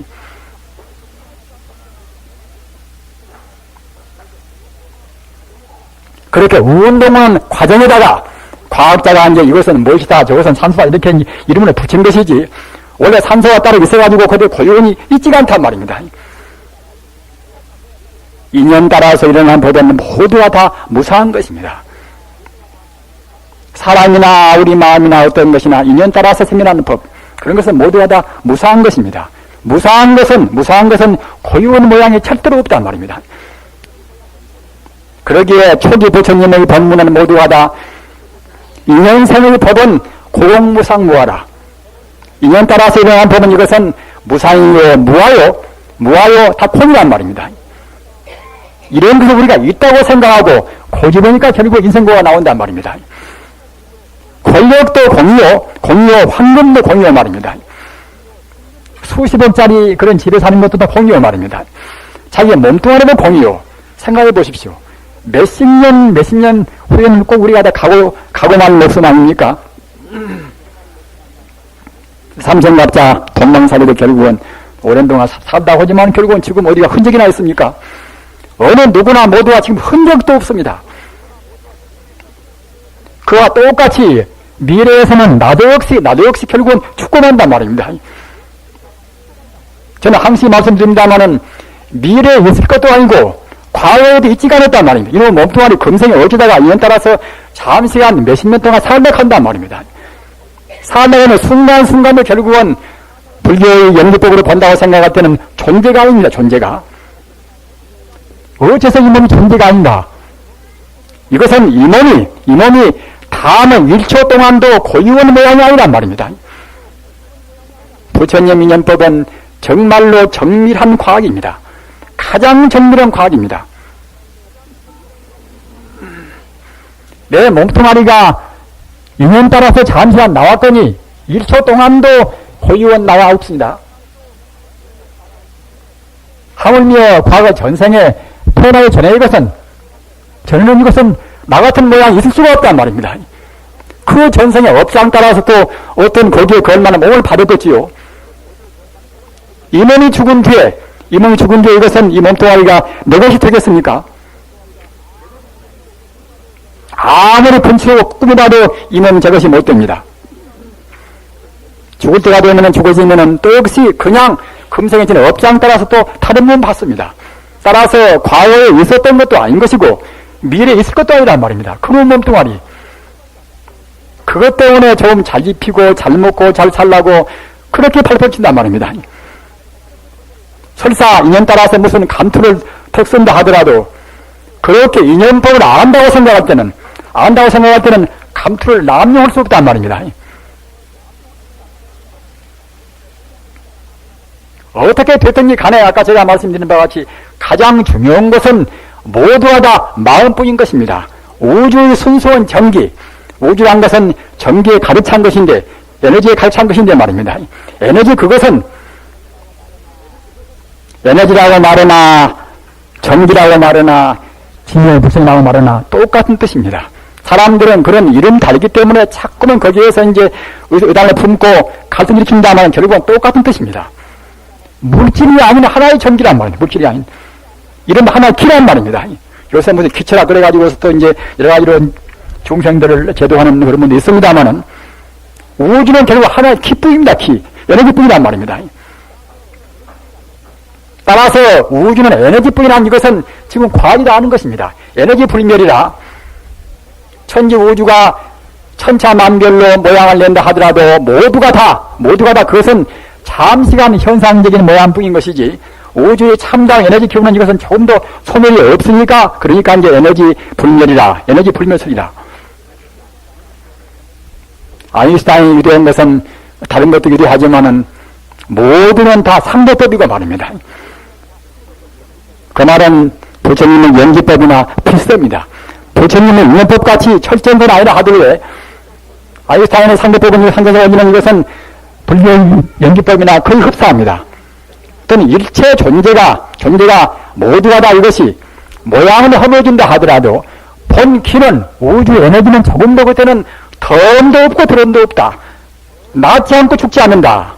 그렇게 운동하는 과정에다가 과학자가 이제 이것은 무엇이다, 저것은 산소다 이렇게 이름을 붙인 것이지 원래 산소가 따로 있어가지고 그대로 고유원이 있지가 않단 말입니다. 인연 따라서 일어나는 법에는 모두가 다 무사한 것입니다. 사람이나 우리 마음이나 어떤 것이나 인연 따라서 생겨나는 법, 그런 것은 모두가 다 무사한 것입니다. 무사한 것은 고유원 모양이 절대로 없단 말입니다. 그러기에 초기 부처님의 법문은 모두가 다 인연생의 법은 고공무상무하라. 인연 따라서 일어난 법은 이것은 무상이요 무하요 다空이란 말입니다. 이런 것을 우리가 있다고 생각하고 고집으니까 결국 인생고가 나온단 말입니다. 권력도 공유, 황금도 공유 말입니다. 수십억짜리 그런 집에 사는 것도 다 공유 말입니다. 자기의 몸뚱아리도 공유. 생각해 보십시오. 몇십 년 후에는 꼭 우리가 다 가고만 목숨 아닙니까? 삼성갑자 돈망살이도 결국은 오랜 동안 살다고 하지만 결국은 지금 어디가 흔적이 나 있습니까? 어느 누구나 모두가 지금 흔적도 없습니다. 그와 똑같이 미래에서는 나도 역시 결국은 죽고 만단 말입니다. 저는 항상 말씀드립니다마는 미래에 있을 것도 아니고 과거에도 있지가 않았단 말입니다. 이런 몸뚱아리 금생에 어쩌다가 인연 따라서 잠시간 몇십 년 동안 살다간단 말입니다. 살다가는 순간순간도 결국은 불교의 연기법으로 본다고 생각할 때는 존재가 아닙니다. 존재가. 어째서 이 몸이 존재가 아닌가? 이것은 이 몸이 다음은 1초 동안도 고유원 모양이 아니란 말입니다. 부처님 인연법은 정말로 정밀한 과학입니다. 가장 정밀한 과학입니다. 내 몸뚱아리가 인연 따라서 잠시만 나왔더니 1초 동안도 고유원 나와 없습니다. 하물며 과거 전생에 태어나기 전에 전에는 이것은 나 같은 모양이 있을 수가 없단 말입니다. 그 전생의 업상 따라서 또 어떤 거기에 걸만한 몸을 받았겠지요. 이 몸이 죽은 뒤에 이것은 이 몸뚱아리가 내 것이 되겠습니까? 아무리 분치고 꾸미다도 이 몸은 제 것이 못 됩니다. 죽을 때가 되면은 죽어지면은 또 역시 그냥 금생에 지는 업장 따라서 또 다른 몸 받습니다. 따라서 과거에 있었던 것도 아닌 것이고 미래에 있을 것도 아니란 말입니다. 그 몸뚱아리. 그것 때문에 좀 잘 입히고 잘 먹고 잘 살라고 그렇게 발버친단 말입니다. 설사 인연 따라서 무슨 감투를 턱 쓴다 하더라도 그렇게 인연법을 안다고 생각할 때는 감투를 남용할 수 없단 말입니다. 어떻게 됐든지 간에 아까 제가 말씀드린 바와 같이 가장 중요한 것은 모두가 다 마음뿐인 것입니다. 우주의 순수한 전기, 우주란 것은 전기에 가득 찬 것인데, 에너지에 가득 찬 것인데 말입니다. 에너지 그것은 에너지라고 말하나 전기라고 말하나 진의 불성이라고 말하나 똑같은 뜻입니다. 사람들은 그런 이름 다르기 때문에 자꾸만 거기에서 이제 의단을 품고 갈등 일으킨다면 결국은 똑같은 뜻입니다. 물질이 아닌 하나의 전기란 말입니다. 물질이 아닌 이름 하나의 기란 말입니다. 요새 무슨 기체라 그래가지고서 또 이제 여러 가지로 중생들을 제도하는 그런 분도 있습니다만은 우주는 결국 하나의 기뿐입니다. 에너지뿐이란 말입니다. 따라서 우주는 에너지뿐이란 이것은 지금 과하지도 않은 것입니다. 에너지 불멸이라 천지 우주가 천차만별로 모양을 낸다 하더라도 모두가 다 그것은 잠시간 현상적인 모양뿐인 것이지 우주의 참다운 에너지 기운은 이것은 조금 더 소멸이 없으니까 그러니까 이제 에너지 불멸설이라. 아인슈타인이 유대한 것은 다른 것도 유대하지만은 모두는 다 상대법이고 말입니다. 그 말은 부처님은 연기법이나 필수입니다. 부처님은 인연법같이 철저한 건 아니라 하더라도 아인슈타인의 상대법은 상대적으로 원리는 이것은 불교의 연기법이나 거의 흡사합니다. 또는 일체 존재가 모두가 다 이것이 모양을 허물어준다 하더라도 본 기는 우주 에너지는 조금 더 그때는 덤도 없고 드럼도 없다. 낫지 않고 죽지 않는다.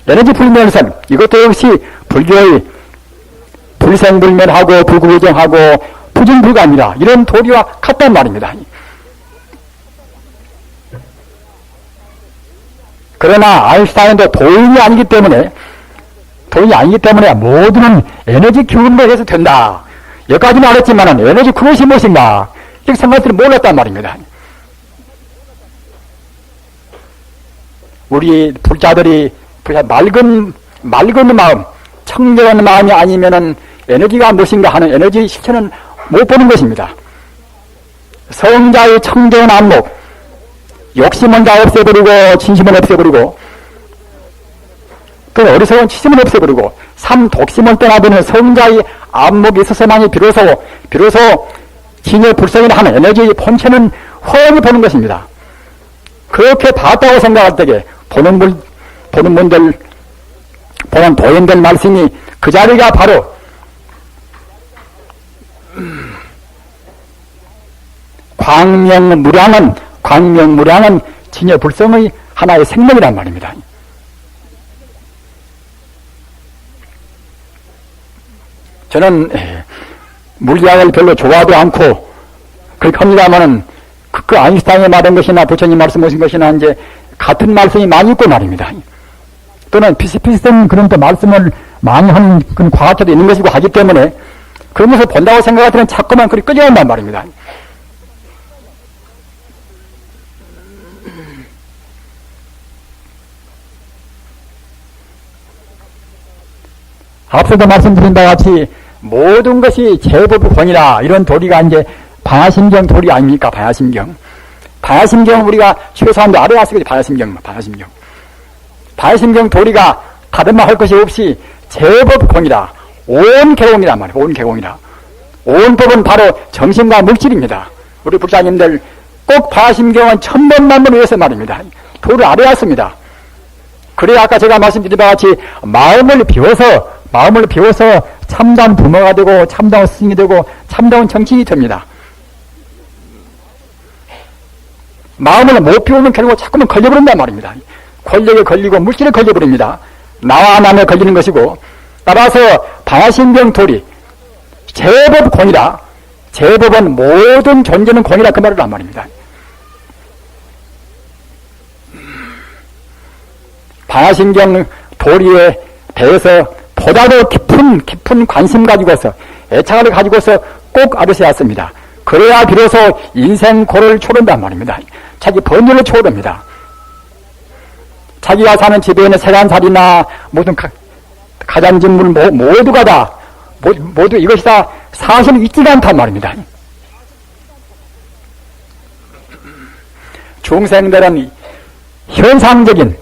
에너지 불멸선 이것도 역시 불교의 불생불멸하고 불구부정하고 부증불감이라 이런 도리와 같단 말입니다. 그러나 아인슈타인도 도인이 아니기 때문에 모두는 에너지 기운으로 해서 된다. 여기까지는 알았지만은 에너지 그것이 무엇인가 이렇게 생각들이 몰랐단 말입니다. 우리 불자들이 맑은 마음, 청정한 마음이 아니면은 에너지가 무엇인가 하는 에너지 실체는 못 보는 것입니다. 성자의 청정한 안목, 욕심은 다 없애버리고 진심은 없애버리고 또 어리석은 치심은 없애버리고 삼독심을 떠나버리는 성자의 안목이 있어서만이 비로소 진의 불성이라 하는 에너지의 본체는 훤히 보는 것입니다. 그렇게 봤다고 생각할 때에 보는 도인들 말씀이 그 자리가 바로 광명무량은 진의 불성의 하나의 생명이란 말입니다. 저는 물리학을 별로 좋아하지 않고 그렇게 합니다만은 그 아인슈타인이 말한 것이나 부처님 말씀하신 것이나 이제 같은 말씀이 많이 있고 말입니다. 또는 비슷비슷한 그런 또 말씀을 많이 하는 그런 과학자도 있는 것이고 하기 때문에 그러면서 본다고 생각할 때는 자꾸만 그리 끄져간단 말입니다. 앞서도 말씀드린 바와 같이 모든 것이 제법권이라 이런 도리가 이제 반야심경 도리 아닙니까? 반야심경 우리가 최소한도 알아야 쓰겠지. 반야심경 도리가 다른 말 할 것이 없이 제법권이라 온 개공이란 말이에요. 온 개공이라. 온 법은 바로 정신과 물질입니다. 우리 불자님들 꼭 반야심경은 천번만번을 위해서 말입니다. 도를 알아야 씁니다. 그래야 아까 제가 말씀드린 바와 같이 마음을 비워서 참다운 부모가 되고 참다운 스승이 되고 참다운 정치인이 됩니다. 마음을 못 비우면 결국 자꾸만 걸려버린단 말입니다. 권력에 걸리고 물질에 걸려버립니다. 나와 남에 걸리는 것이고 따라서 반야심경 도리 제법권이라 제법은 모든 존재는 권이라 그 말을 한 말입니다. 반야심경 도리에 대해서 보다도 깊은 관심 가지고서 애착을 가지고서 꼭 알으셔야 했습니다. 그래야 비로소 인생 고를 초른단 말입니다. 자기 번뇌를 초릅니다. 자기가 사는 집에 있는 세간살이나 무슨 가장진물 모두가 다 모두 이것이 다 사실 있지가 않단 말입니다. 중생들은 현상적인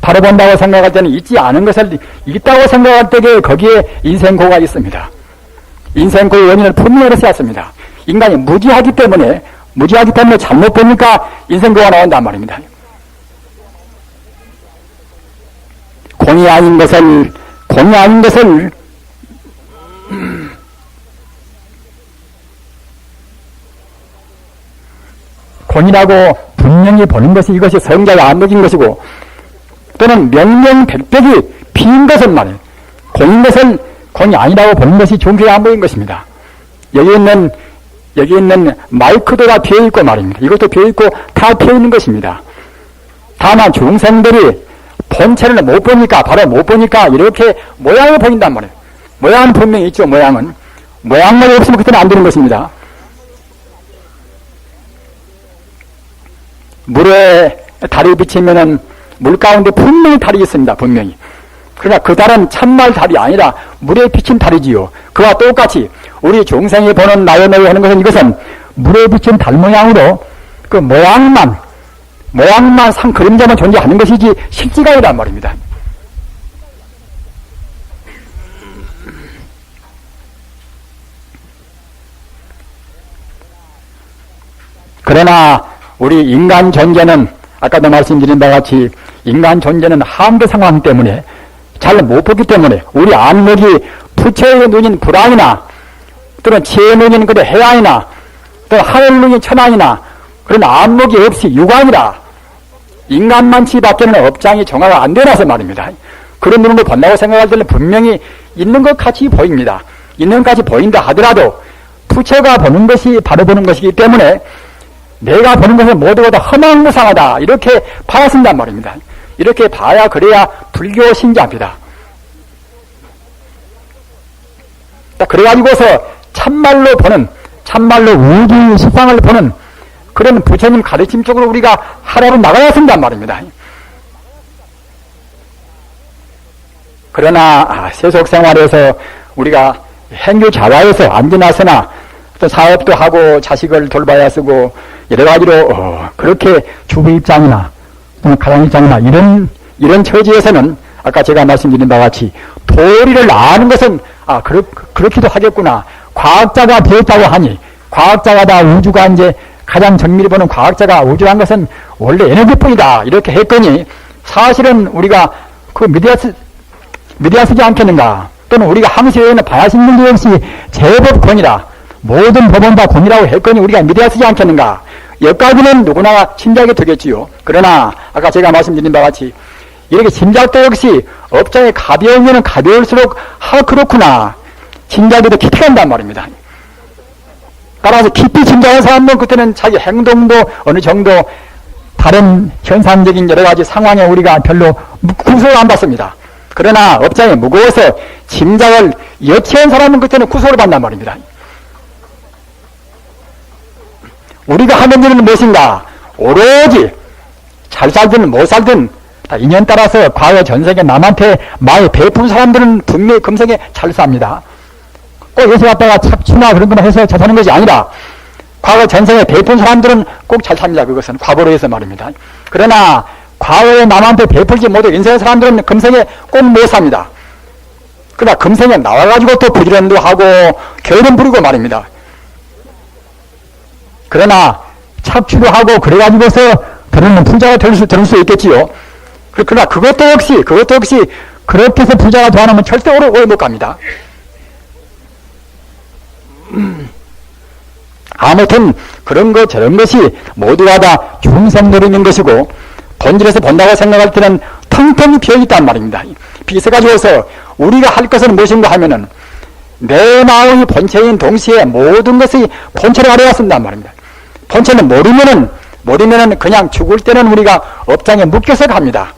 바로 본다고 생각할 때는 있지 않은 것을 있다고 생각할 때에 거기에 인생고가 있습니다. 인생고의 원인을 분명히 세웠습니다. 인간이 무지하기 때문에 잘못 보니까 인생고가 나온단 말입니다. 공이 아닌 것을 공이라고 분명히 보는 것이 이것이 성자의 안목인 것이고 또는 명명백백이 비인 것은 말이에요. 공인 것을 공이 아니라고 보는 것이 종교의 안목인 것입니다. 여기 있는 마이크도 다 비어있고 말입니다. 이것도 비어있고 다 비어있는 것입니다. 다만 중생들이 본체를 못 보니까 이렇게 모양을 보인단 말이에요. 모양은 분명히 있죠. 모양만 없으면 그때는 안 되는 것입니다. 물에 달이 비치면은 물 가운데 분명히 달이 있습니다. 분명히. 그러나 그 달은 참말 달이 아니라 물에 비친 달이지요. 그와 똑같이 우리 중생이 보는 나요나요 하는 것은 이것은 물에 비친 달 모양으로 그 모양만 상 그림자만 존재하는 것이지 실제가 아니란 말입니다. 그러나 우리 인간 존재는 아까도 말씀드린 바와 같이 인간 존재는 한계 상황 때문에 잘 못 보기 때문에 우리 안목이 부처의 눈인 불안이나 또는 지혜의 눈인 그대 해안이나 또는 하늘 눈인 천안이나 그런 안목이 없이 유관이라 인간만치 밖에는 업장이 정화가 안 되나서 말입니다. 그런 눈으로 본다고 생각할 때는 분명히 있는 것 같이 보입니다. 있는 것 같이 보인다 하더라도 부처가 보는 것이 바로 보는 것이기 때문에 내가 보는 것은 모두가 다 허망무상하다 이렇게 봐야 쓴단 말입니다. 이렇게 봐야 그래야 불교 신자입니다. 그래가지고서 참말로 우주의 실상을 보는 그런 부처님 가르침 쪽으로 우리가 하라고 나가야 쓴단 말입니다. 그러나 세속 생활에서 우리가 행주 자화에서 안전하서나 또 사업도 하고 자식을 돌봐야 쓰고 여러 가지로 그렇게 주부 입장이나 또는 가장 입장이나 이런 처지에서는 아까 제가 말씀드린 바와 같이 도리를 아는 것은 그렇기도 하겠구나. 과학자가 되었다고 하니 과학자가 다 우주가 이제 가장 정밀히 보는 과학자가 우주란 것은 원래 에너지뿐이다 이렇게 했거니 사실은 우리가 그 믿어야 쓰지 않겠는가. 또는 우리가 항시에는 바야신 일도 없이 제법 권이라 모든 법은 다 권이라고 했거니 우리가 믿어야 쓰지 않겠는가. 여기까지는 누구나 짐작이 되겠지요. 그러나 아까 제가 말씀드린 바와 같이 이렇게 짐작도 역시 업장이 가벼우면 가벼울수록 그렇구나 짐작이 더 깊이 간단 말입니다. 따라서 깊이 짐작한 사람은 그때는 자기 행동도 어느 정도 다른 현상적인 여러 가지 상황에 우리가 별로 구속을 안 받습니다. 그러나 업장이 무거워서 짐작을 여치한 사람은 그때는 구속을 받단 말입니다. 우리가 하는 일은 무엇인가? 오로지 잘 살든 못 살든 다 인연 따라서 과거 전생에 남한테 많이 베푼 사람들은 분명히 금생에 잘 삽니다. 꼭 여기서 갖다가 착취나 그런 거나 해서 잘 사는 것이 아니라 과거 전생에 베푼 사람들은 꼭 잘 삽니다. 그것은 과거로 해서 말입니다. 그러나 과거에 남한테 베풀지 못해 인생의 사람들은 금생에 꼭 못 삽니다. 그러나 금생에 나와가지고 또 부지런도 하고 게으름 부리고 말입니다. 그러나 착취도 하고 그래가지고서 그러면 부자가 될 수 있겠지요. 그러나 그것도 역시 그렇게 해서 부자가 되어나면 절대 오래 못 갑니다. 아무튼 그런 것 저런 것이 모두가 다 중생 노릇인 것이고 본질에서 본다고 생각할 때는 텅텅 비어있단 말입니다. 비어가지고서 우리가 할 것은 무엇인가 하면은 내 마음이 본체인 동시에 모든 것이 본체를 알아야 쓴단 말입니다. 본체는 모르면은 그냥 죽을 때는 우리가 업장에 묶여서 갑니다.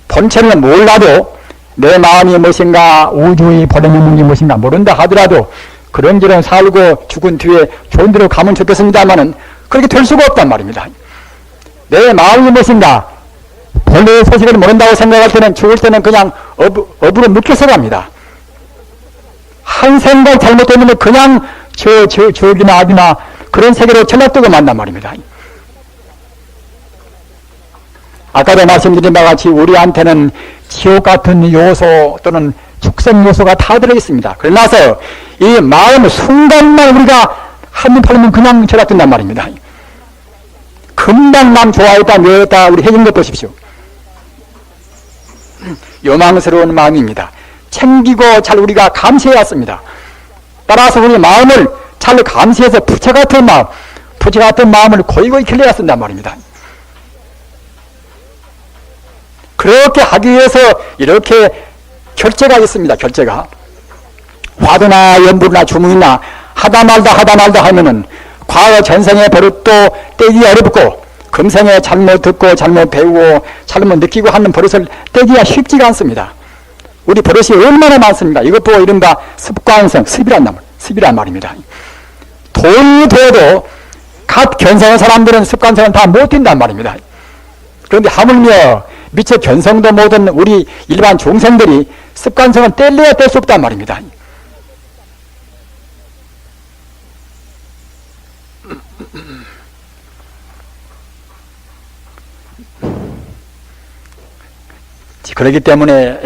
본체는 몰라도 내 마음이 무엇인가 우주의 본래 있는 게 무엇인가 모른다 하더라도 그런저런 살고 죽은 뒤에 좋은 데로 가면 좋겠습니다만은 그렇게 될 수가 없단 말입니다. 내 마음이 무엇인가 본래의 소식을 모른다고 생각할 때는 죽을 때는 그냥 업으로 묶여서 갑니다. 한 생각 잘못되면 그냥 저기나 아비나 그런 세계로 전락되고 만단 말입니다. 아까도 말씀드린 바와 같이 우리한테는 지옥 같은 요소 또는 축생 요소가 다 들어있습니다. 그러나서 이 마음 순간만 우리가 한눈 팔면 그냥 전락된단 말입니다. 금방 남 좋아했다 묘했다 우리 해준 것 보십시오. 요망스러운 마음입니다. 챙기고 잘 우리가 감시해야 했습니다. 따라서 우리 마음을 잘 감시해서 부채 같은 마음을 고이고이 길러야 쓴단 말입니다. 그렇게 하기 위해서 이렇게 결제가 있습니다. 결제가. 화두나 연불이나 주문이나 하다 말다 하면은 과거 전생의 버릇도 떼기 어렵고 금생에 잘못 듣고 잘못 배우고 잘못 느끼고 하는 버릇을 떼기가 쉽지가 않습니다. 우리 버릇이 얼마나 많습니까? 이것 보고 이른바 습관성, 습이란 말입니다. 돈이 되어도 각 견성한 사람들은 습관성은 다 못 띈단 말입니다. 그런데 하물며 미처 견성도 못한 우리 일반 중생들이 습관성은 뗄래야 뗄 수 없단 말입니다. 그렇기 때문에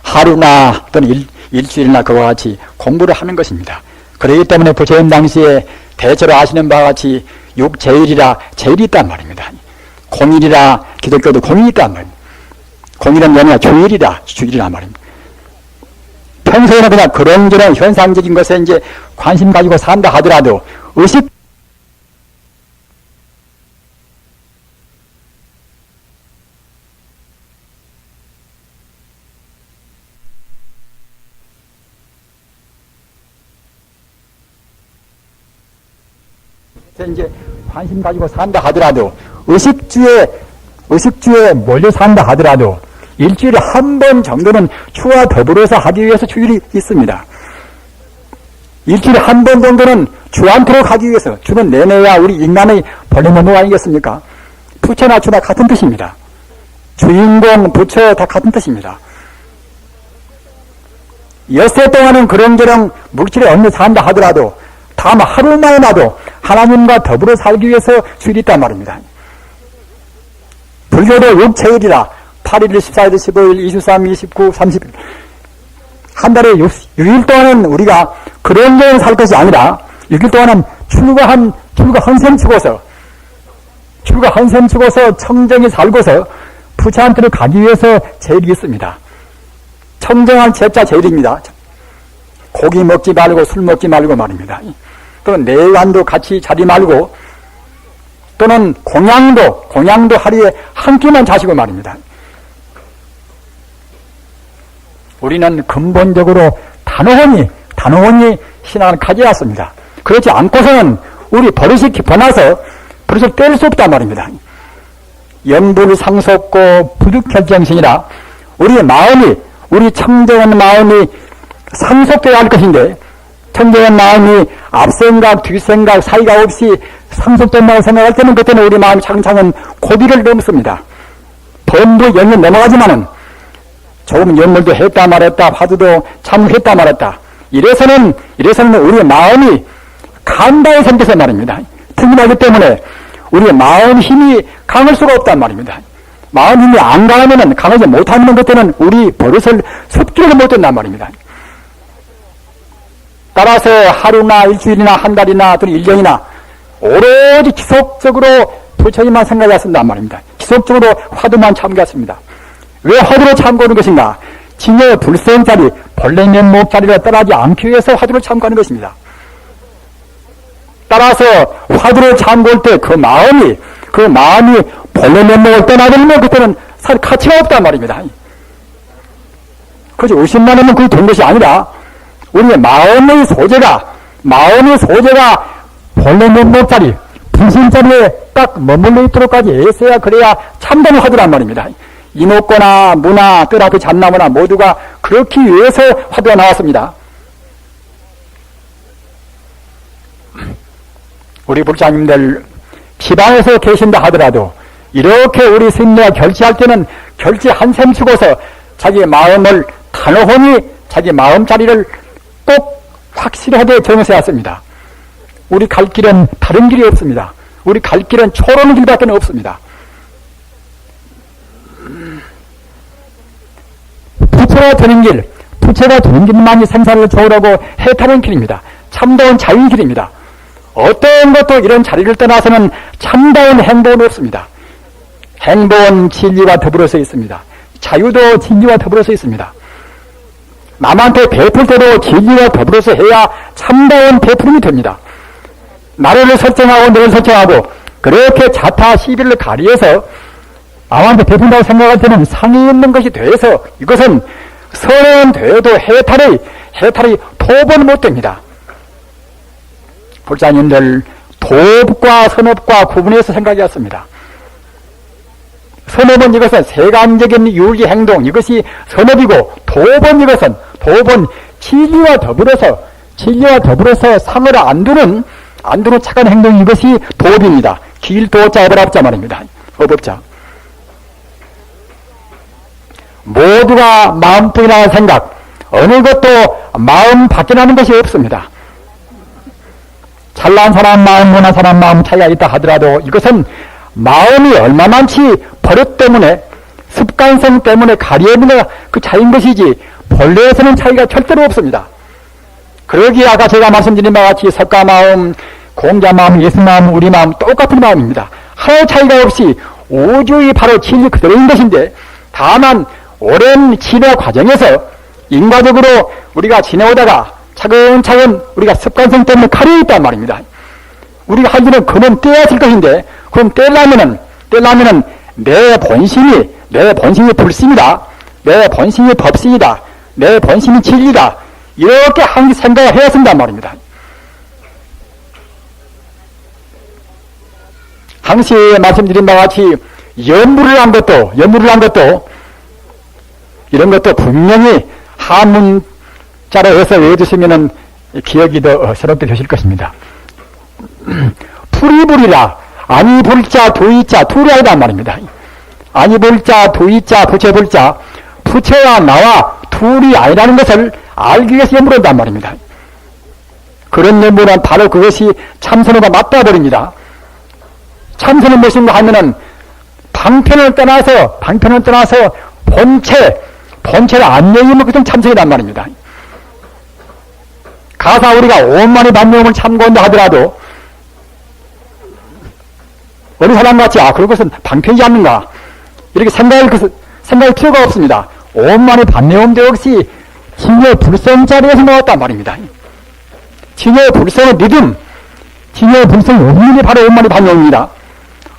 하루나 또는 일주일이나 그와 같이 공부를 하는 것입니다. 그렇기 때문에 부처님 당시에 대체로 아시는 바와 같이 육제일이라 제일이 있단 말입니다. 공일이라 기독교도 공일이 있단 말입니다. 공일은 뭐냐 주일이란 말입니다. 평소에는 그냥 그런저런 현상적인 것에 이제 관심 가지고 산다 하더라도 의식 이제 관심 가지고 산다 하더라도 의식주에 몰려 산다 하더라도 일주일에 한 번 정도는 주와 더불어서 하기 위해서 주일이 있습니다. 일주일에 한 번 정도는 주한테로 가기 위해서 주는 내내야 우리 인간의 본래 면목 아니겠습니까? 부처나 주나 같은 뜻입니다. 주인공, 부처 다 같은 뜻입니다. 엿새 동안은 그런저런 물질에 얹혀 산다 하더라도 다만 하루만이라도 하나님과 더불어 살기 위해서 주일이 있단 말입니다. 불교도 6체일이라 8일, 14일, 15일, 23, 29, 30일 한 달에 6일 동안은 우리가 그런저런 살 것이 아니라 6일 동안은 출가 헌셈 치고서 청정히 살고서 부처한테로 가기 위해서 제일이 있습니다. 청정한 제자 제일입니다. 고기 먹지 말고 술 먹지 말고 말입니다. 또는 내관도 같이 자지 말고 또는 공양도 하루에 한 끼만 자시고 말입니다. 우리는 근본적으로 단호히 신앙을 가져왔습니다. 그렇지 않고서는 우리 버릇이 깊어나서 버릇을 뗄 수 없단 말입니다. 연불상속고 부득혈정신이라 우리 청정한 마음이 상속되어야 할 것인데 청정한 마음이 앞생각 뒷생각 사이가 없이 상속된다고 생각할 때는 그때는 우리 마음이 차근차근 고비를 넘습니다. 범부 연륜 넘어가지만은 조금 연물도 했다 말았다 화두도 참했다 말았다 이래서는 우리의 마음이 간다에 생겨서 말입니다. 특별하기 때문에 우리의 마음 힘이 강할 수가 없단 말입니다. 마음 힘이 안 강하면은 강하지 못하는 그때는 우리 버릇을 습기를 못 된단 말입니다. 따라서 하루나 일주일이나 한 달이나 또는 1년이나 오로지 지속적으로 부처님만 생각했습니다 말입니다. 지속적으로 화두만 참겠습니다. 왜 화두를 참고하는 것인가? 진여의 불생자리, 본래 면목자리를 떠나지 않기 위해서 화두를 참고하는 것입니다. 따라서 화두를 참고할 때 그 마음이 본래 면목을 떠나버리면 그때는 살 가치가 없단 말입니다. 그저 의심만 하면 그게 된 것이 아니라 우리의 마음의 소재가 본래 면목자리, 분신자리에 딱 머물러 있도록까지 애써야 그래야 참된 화두란 말입니다. 이목고나 무나 뜨라 그 잣나무나 모두가 그렇기 위해서 화두가 나왔습니다. 우리 불자님들 지방에서 계신다 하더라도 이렇게 우리 스님네가 결제할 때는 결제 한 셈 쓰고서 자기 마음을 단호히 자기 마음자리를 꼭 확실하게 정해서 왔습니다. 우리 갈 길은 다른 길이 없습니다. 우리 갈 길은 초롱 길밖에 없습니다. 부처가 되는 길, 부처가 되는 길만이 생사를 좋으라고 해탈하는 길입니다. 참다운 자유의 길입니다. 어떤 것도 이런 자리를 떠나서는 참다운 행복은 없습니다. 행복은 진리와 더불어서 있습니다. 자유도 진리와 더불어서 있습니다. 남한테 베풀 때도 진리와 더불어서 해야 참다운 베풀음이 됩니다. 나를 설정하고 너를 설정하고 그렇게 자타 시비를 가리해서 남한테 베푼다고 생각할 때는 상이 있는 것이 돼서 이것은 선은 되어도 해탈이 도번 못 됩니다. 불자님들 도업과 선업과 구분해서 생각이었습니다. 선업은 이것은 세간적인 유리 행동, 이것이 선업이고 도업은 이것은 진리와 더불어서 상을 안 두는 착한 행동, 이것이 도업입니다. 길도자 업업자 말입니다. 업업자. 모두가 마음뿐이라는 생각, 어느 것도 마음 밖에 나는 것이 없습니다. 잘난 사람 마음, 못난 사람 마음 차이가 있다 하더라도 이것은 마음이 얼마만치 버릇 때문에, 습관성 때문에 가리는 그 차이인 것이지 본래에서는 차이가 절대로 없습니다. 그러기에 아까 제가 말씀드린 바와 같이 석가마음, 공자마음, 예수마음, 우리마음 똑같은 마음입니다. 하나의 차이가 없이 우주의 바로 진리 그대로인 것인데, 다만 오랜 진화 과정에서 인과적으로 우리가 지내오다가 차근차근 우리가 습관성 때문에 가려있단 말입니다. 우리가 할 일은 그놈 떼야 될 것인데, 그럼 떼려면은 내 본심이 불심이다, 내 본심이 법심이다, 내 본심이 진리다, 이렇게 한 생각을 해야 쓴단 말입니다. 항시 말씀드린 바와 같이 연무를 한 것도 이런 것도 분명히 한문자로 해서 외워주시면은 기억이 더 새롭게 되실 것입니다. 풀이불이라, 아니 불자, 도이자, 둘이 아니란 말입니다. 아니 불자, 도이자, 부처 불자, 부처와 나와 둘이 아니라는 것을 알기 위해서 연무를 한단 말입니다. 그런 연무는 바로 그것이 참선과 맞닿아 버립니다. 참선은 무엇인가 하면은 방편을 떠나서 본체를 안 여기면 그것은 참선이란 말입니다. 가사 우리가 온만이 만명을 참고한다 하더라도 어느 사람같이 그것은 방편이지 않는가 이렇게 생각할 필요가 없습니다. 온만이 반내음도 역시 진여 불성 자리에서 나왔단 말입니다. 진여 불성의 믿음, 진여 불성의 원인이 바로 온만이 반내음입니다.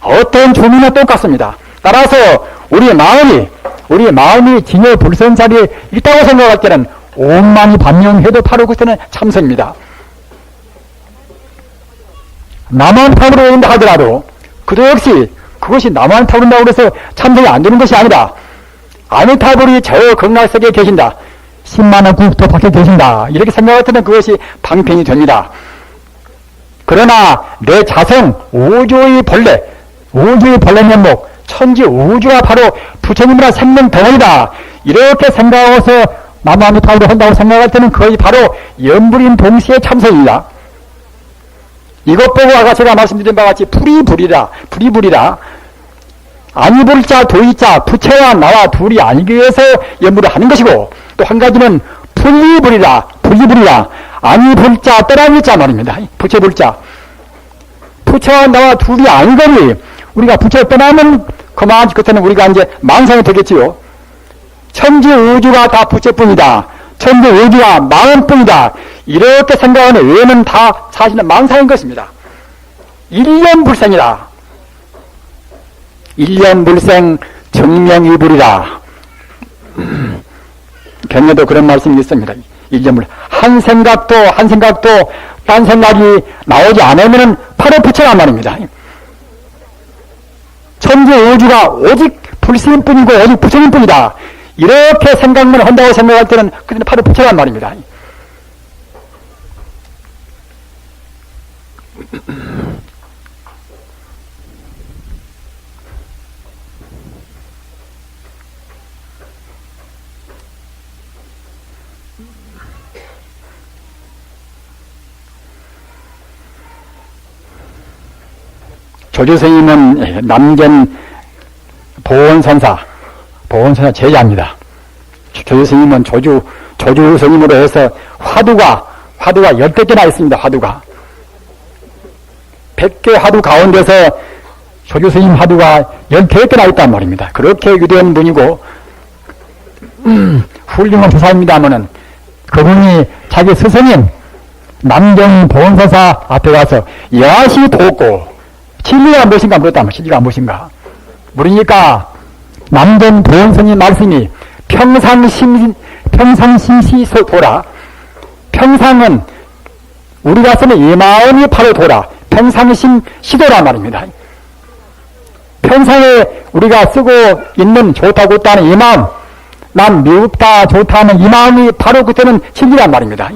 어떤 주민은 똑같습니다. 따라서 우리 마음이 진여 불성 자리에 있다고 생각할 때는 온만이 반영해도 바로 그때는 참선입니다. 나만 탑으로 온다 하더라도 그도 역시 그것이 나만 타오른다고 해서 참선이 안 되는 것이 아니라 아미타불이 저 극락세계에 계신다, 10만원 국토 밖에 계신다, 이렇게 생각할 때는 그것이 방편이 됩니다. 그러나 내 자성, 우주의 본래 면목, 천지 우주가 바로 부처님이라 생명 덩어리다, 이렇게 생각하고서 남아미타불을 한다고 생각할 때는 거의 바로 연불인 동시에 참선입니다. 이것 보고 아까 제가 말씀드린 바와 같이 불이불이라, 아니불자, 도이자, 부처와 나와 둘이 아니기 위해서 연불을 하는 것이고, 또 한 가지는 불리불이라, 아니불자, 떠나니자 말입니다. 부처불자. 부처와 나와 둘이 아니거니, 우리가 부처를 떠나면 그만, 그때는 우리가 이제 망상이 되겠지요. 천지 우주가 다 부처뿐이다, 천지 우주가 마음뿐이다, 이렇게 생각하는 외에는 다 사실은 망상인 것입니다. 일념불생이다. 일념불생 정명이불이라. 경에도 그런 말씀이 있습니다. 일념불. 한 생각도 딴 생각이 나오지 않으면 바로 부처란 말입니다. 천지 우주가 오직 불신뿐이고 오직 부처님뿐이다, 이렇게 생각만 한다고 생각할 때는 그때는 바로 부처란 말입니다. 조주 스님은 남전 보원선사 제자입니다. 조주 스님은 조주 스님으로 해서 화두가 10개나 있습니다. 화두가 100개 화두 가운데서 조주 스님 화두가 10개나 있단 말입니다. 그렇게 위대한 분이고 훌륭한 부사입니다마는 그분이 자기 스승인 남경 보원선사 앞에 가서 여하시 돕고 진리가 무엇인가 물었다면 진리가 무엇인가 물으니까 남경 보원선생님 말씀이 평상심시 도라. 평상은 우리가 쓰는 이 마음이 바로 도라. 평상심 시도라 말입니다. 평상에 우리가 쓰고 있는 좋다 좋다 하는 이 마음, 난 미흡다 좋다 하는 이 마음이 바로 그때는 진리란 말입니다.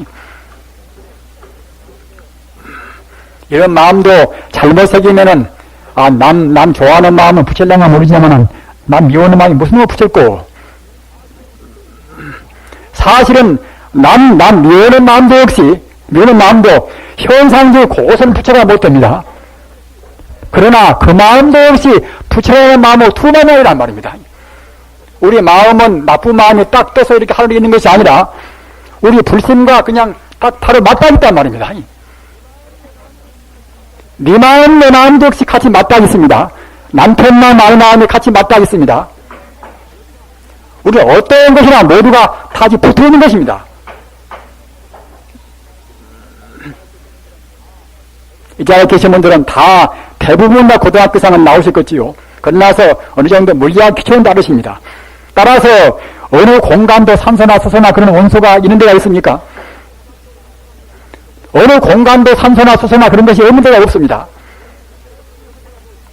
이런 마음도 잘못 새기면은 남 좋아하는 마음은 붙일려면 모르지만은 남 미워하는 마음이 무슨 놈을 붙였고 사실은 남 미워하는 마음도 역시 미워하는 마음도 현상적 그것은 부처가 못됩니다. 그러나 그 마음도 역시 부처라는 마음으로 투만이란 말입니다. 우리 마음은 나쁜 마음이 딱 떠서 이렇게 하늘에 있는 것이 아니라 우리 불심과 그냥 딱 바로 맞닿아 있단 말입니다. 네 마음 내 마음도 역시 같이 맞닿아 있습니다. 남편 마음 아내 마음이 같이 맞닿아 있습니다. 우리 어떤 것이나 모두가 다 붙어 있는 것입니다. 이 자리에 계신 분들은 다 대부분 다 고등학교생은 나오셨겠지요. 그러나서 어느 정도 물리학 기초는 다르십니다. 따라서 어느 공간도 산소나 수소나 그런 원소가 있는 데가 있습니까? 어느 공간도 산소나 수소나 그런 것이 없는 데가 없습니다.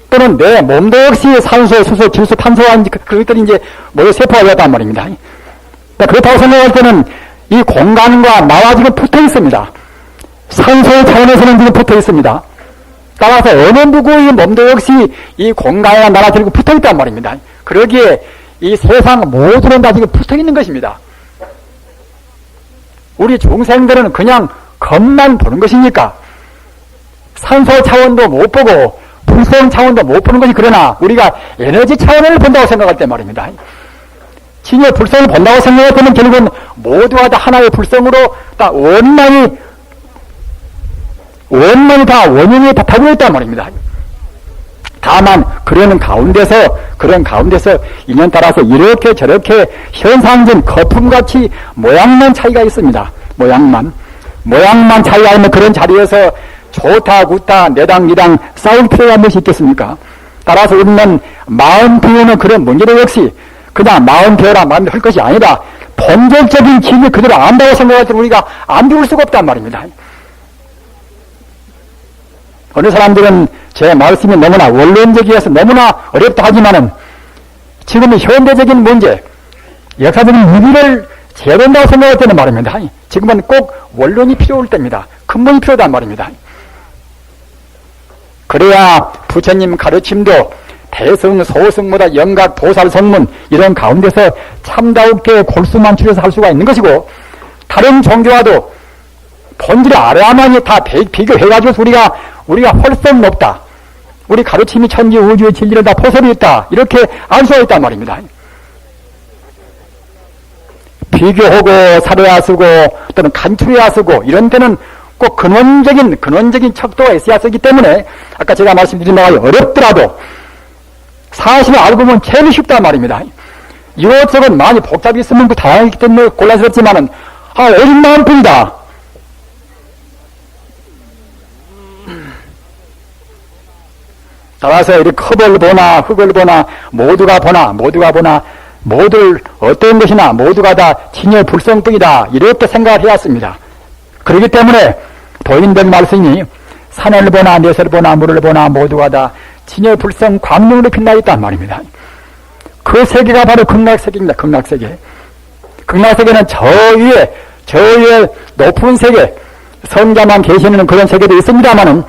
또는 내 몸도 역시 산소, 수소, 질소, 탄소와 그것들이 이제 모두 세포가 되었단 말입니다. 그렇다고 생각할 때는 이 공간과 나와 지금 붙어 있습니다. 산소의 차원에서는 지금 붙어 있습니다. 따라서 어느 누구의 몸도 역시 이 공간과 나와 지금 붙어 있단 말입니다. 그러기에 이 세상 모두는 다 지금 붙어 있는 것입니다. 우리 중생들은 그냥 겉만 보는 것이니까 산소 차원도 못 보고 불성 차원도 못 보는 것이 그러나 우리가 에너지 차원을 본다고 생각할 때 말입니다. 진의 불성을 본다고 생각할 때는 결국은 모두가 다 하나의 불성으로 다 원만히 다 원인이 다 타고 있단 말입니다. 다만 그런 가운데서 인연 따라서 이렇게 저렇게 현상전 거품같이 모양만 차이가 있습니다. 모양만 차이가 있는 그런 자리에서 좋다 굿다 내당 니당 싸울 필요가 무엇이 있겠습니까? 따라서 우리는 마음 비우는 그런 문제도 역시 그냥 마음 비워라 마음 할 것이 아니라 본질적인 진리 그대로 안다고 생각할 때 우리가 안 비울 수가 없단 말입니다. 어느 사람들은 제 말씀이 너무나 원론적이어서 너무나 어렵다 하지만은 지금의 현대적인 문제, 역사적인 위기를 제어된다고 생각할 때는 말입니다. 지금은 꼭 원론이 필요할 때입니다. 근본이 필요하단 말입니다. 그래야 부처님 가르침도 대승, 소승보다 영각, 보살, 성문 이런 가운데서 참다롭게 골수만 추려서 할 수가 있는 것이고 다른 종교와도 본질의 아래아만이 다 비교해가지고 우리가 헐성 높다. 우리 가르침이 천지 우주의 진리를 다 포섭이 있다. 이렇게 알 수가 있단 말입니다. 비교하고 살해야 쓰고 또는 간추려야 쓰고 이런 데는 꼭 근원적인 척도가 있어야 쓰기 때문에 아까 제가 말씀드린 바와 어렵더라도 사실을 알고 보면 제일 쉽단 말입니다. 이것저것 많이 복잡히 있으면 그 다양하기 때문에 곤란스럽지만은 오직 마음뿐이다. 따라서 이렇게 컵을 보나 흙을 보나 모두가 보나 모두 어떤 것이나 모두가 다 진여 불성뿐이다. 이렇게 생각을 해왔습니다. 그렇기 때문에 도인된 말씀이 산을 보나 넷을 보나 물을 보나 모두가 다 진여 불성 광명으로 빛나 있단 말입니다. 그 세계가 바로 극락세계입니다. 극락세계. 극락세계는 저 위에 높은 세계, 성자만 계시는 그런 세계도 있습니다만은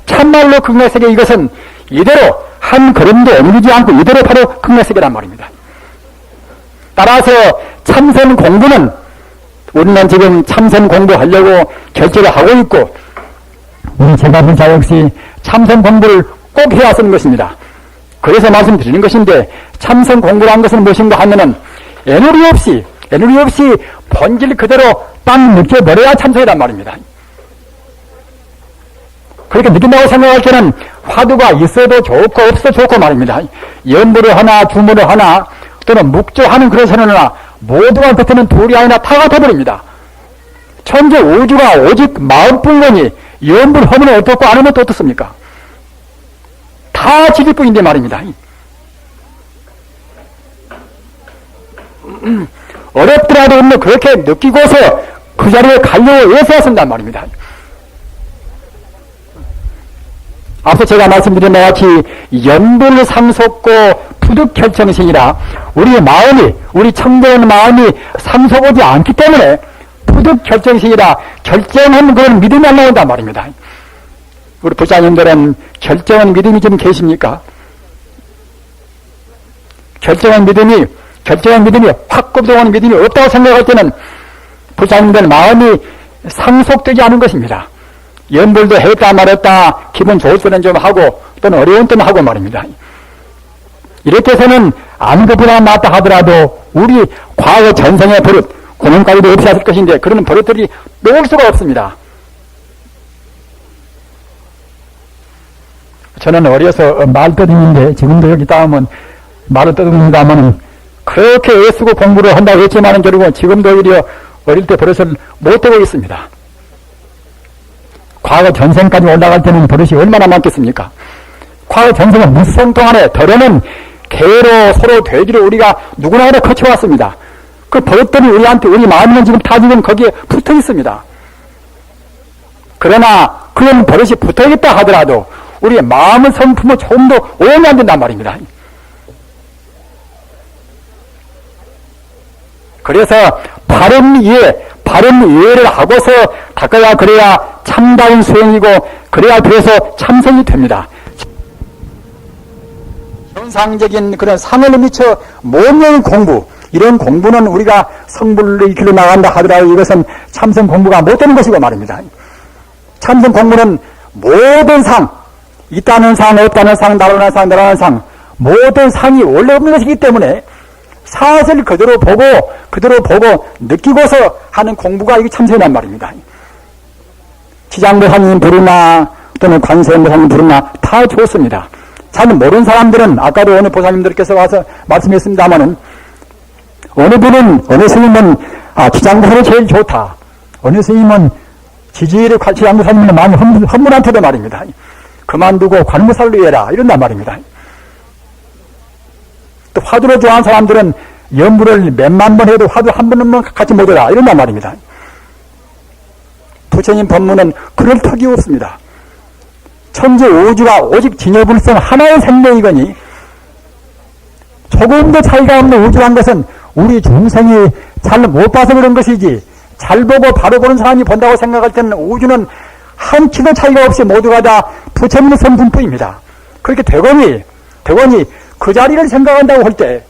참말로 극락세계 이것은 이대로 한 걸음도 옮기지 않고 이대로 바로 극락세계란 말입니다. 따라서 참선 공부는 우리는 지금 참선 공부하려고 결제를 하고 있고 우리 제가분사 역시 참선 공부를 꼭 해야 쓰는 것입니다. 그래서 말씀드리는 것인데 참선 공부란 것은 무엇인가 하면은 에너지 없이 본질 그대로 딱 느껴버려야 참선이란 말입니다. 그렇게 느낀다고 생각할 때는 화두가 있어도 좋고 없어도 좋고 말입니다. 연부를 하나 주무를 하나 또는 묵조하는 그런 선언이나 모두가 겉에는 둘이 아니라 다 같아버립니다. 천재 우주가 오직 마음뿐이니 연부를 하면 어떻고 안 하면 또 어떻습니까? 다 지킬 뿐인데 말입니다. 어렵더라도 그렇게 느끼고서 그 자리에 가려고 애써야 쓴단 말입니다. 앞서 제가 말씀드린 것 같이 연불 상속고 부득 결정신이라 우리 마음이, 우리 청대한 마음이 상속하지 않기 때문에 부득 결정신이라 결정한 그런 믿음이 안 나온단 말입니다. 우리 부자님들은 결정한 믿음이 좀 계십니까? 결정한 믿음이 확급되어오는 믿음이 없다고 생각할 때는 부자님들 마음이 상속되지 않은 것입니다. 연불도 했다 말했다 기분 좋을 때는 좀 하고 또는 어려운 때는 하고 말입니다. 이렇게 해서는 아무것보다 낫다 하더라도 우리 과거 전생의 버릇 고난까지도 없어야 할 것인데 그런 버릇들이 놓을 수가 없습니다. 저는 어려서 말떠듬인데 지금도 여기 따오면 말을 떠듬는다 하면 그렇게 애쓰고 공부를 한다고 했지만 결국은 지금도 오히려 어릴 때 버릇을 못하고 있습니다. 과거 전생까지 올라갈 때는 버릇이 얼마나 많겠습니까? 과거 전생은 무성 동안에 덜어는 개로 서로 되기를 우리가 누구나 하나 거쳐왔습니다. 그 버릇들이 우리 마음에는 지금 다 지금 거기에 붙어 있습니다. 그러나 그런 버릇이 붙어 있다 하더라도 우리의 마음의 성품은 조금 더 오염이 안 된단 말입니다. 그래서 바른 이해를 하고서 닦아야 그래야 참다운 수행이고 그래야 그래서 참선이 됩니다. 현상적인 그런 상을 미쳐 모르는 공부, 이런 공부는 우리가 성불의 길로 나간다 하더라도 이것은 참선 공부가 못 되는 것이고 말입니다. 참선 공부는 모든 상, 있다는 상, 없다는 상, 나라는 상, 나라는 상, 모든 상이 원래 없는 것이기 때문에 사실 그대로 보고 느끼고서 하는 공부가 이게 참선이란 말입니다. 지장보사님 부르나 또는 관세음보사님 부르나 다 좋습니다. 잘 모르는 사람들은 아까도 어느 보사님들께서 와서 말씀했습니다마는 어느 스님은 지장보사님이 제일 좋다. 어느 스님은 지지를 지장보사님은 많이 헌문한테도 말입니다. 그만두고 관무살로 해라 이런단 말입니다. 또 화두를 좋아하는 사람들은 연불을 몇만 번 해도 화두 한 번은 같이 못 해라 이런단 말입니다. 부처님 법문은 그럴 턱이 없습니다. 천지 우주가 오직 진여불성 하나의 생명이거니 조금도 차이가 없는 우주란 것은 우리 중생이 잘 못 봐서 그런 것이지 잘 보고 바로 보는 사람이 본다고 생각할 때는 우주는 한 키도 차이가 없이 모두가 다 부처님의 성품뿐입니다. 그렇게 되거니 그 자리를 생각한다고 할 때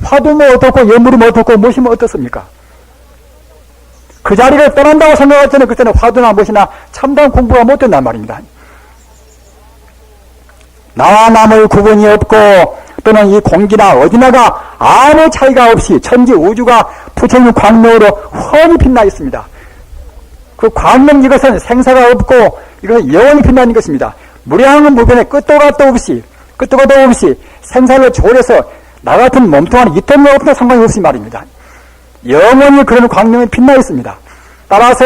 화두 뭐 어떻고 연물이 뭐 어떻고 무엇이 뭐 어떻습니까? 그 자리를 떠난다고 생각할 때는 그때는 화두나 무엇이나 참다운 공부가 못 된단 말입니다. 나와 남의 구분이 없고 또는 이 공기나 어디나가 아무 차이가 없이 천지 우주가 부처님 광명으로 훤히 빛나 있습니다. 그 광명 이것은 생사가 없고 이것은 영원히 빛나는 것입니다. 무량한 무변에 끝도 가도 없이 생사를 초월해서 나 같은 몸뚱아리 있던 거 없던 상관이 없이 말입니다. 영원히 그런 광명이 빛나 있습니다. 따라서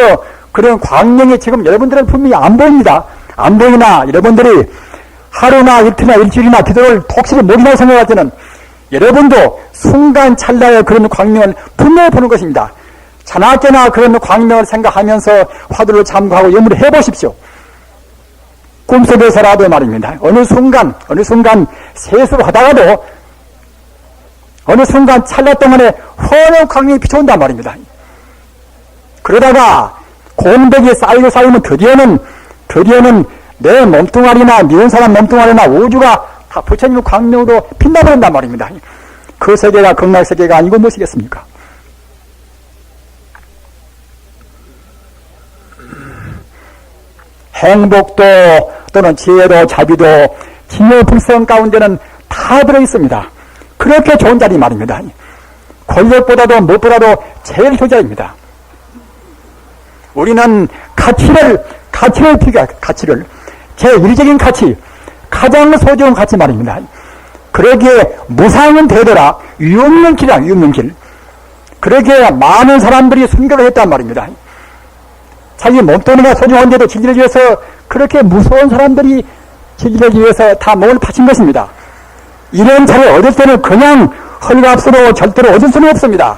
그런 광명이 지금 여러분들은 분명히 안 보입니다. 안 보이나 여러분들이 하루나 이틀이나 일주일이나 기도를 독실히 못이라고 생각할 때는 여러분도 순간 찰나의 그런 광명을 분명히 보는 것입니다. 자나깨나 그런 광명을 생각하면서 화두를 참고하고 염불을 해보십시오. 꿈속에서라도 말입니다. 어느 순간 세수를 하다가도 어느 순간 찰나 동안에 훤한 광명이 비춰온단 말입니다. 그러다가 공덕이 쌓이면 드디어는 내 몸뚱아리나 미운 사람 몸뚱아리나 우주가 다 부처님의 광명으로 빛나버린단 말입니다. 그 세계가 극락세계가 아니고 무엇이겠습니까? 행복도 또는 지혜도 자비도 진여불성 가운데는 다 들어있습니다. 그렇게 좋은 자리 말입니다. 권력보다도 무엇보다도 제일 효자입니다. 우리는 가치를 제1적인 가치, 가장 소중한 가치 말입니다. 그러기에 무상은 되더라. 유명길이라, 유명길. 그러기에 많은 사람들이 순교를 했단 말입니다. 자기 몸뚱이가 소중한데도 진리를 위해서 그렇게 무서운 사람들이 진리를 위해서 다 몸을 바친 것입니다. 이런 자를 얻을 때는 그냥 헐값으로 절대로 얻을 수는 없습니다.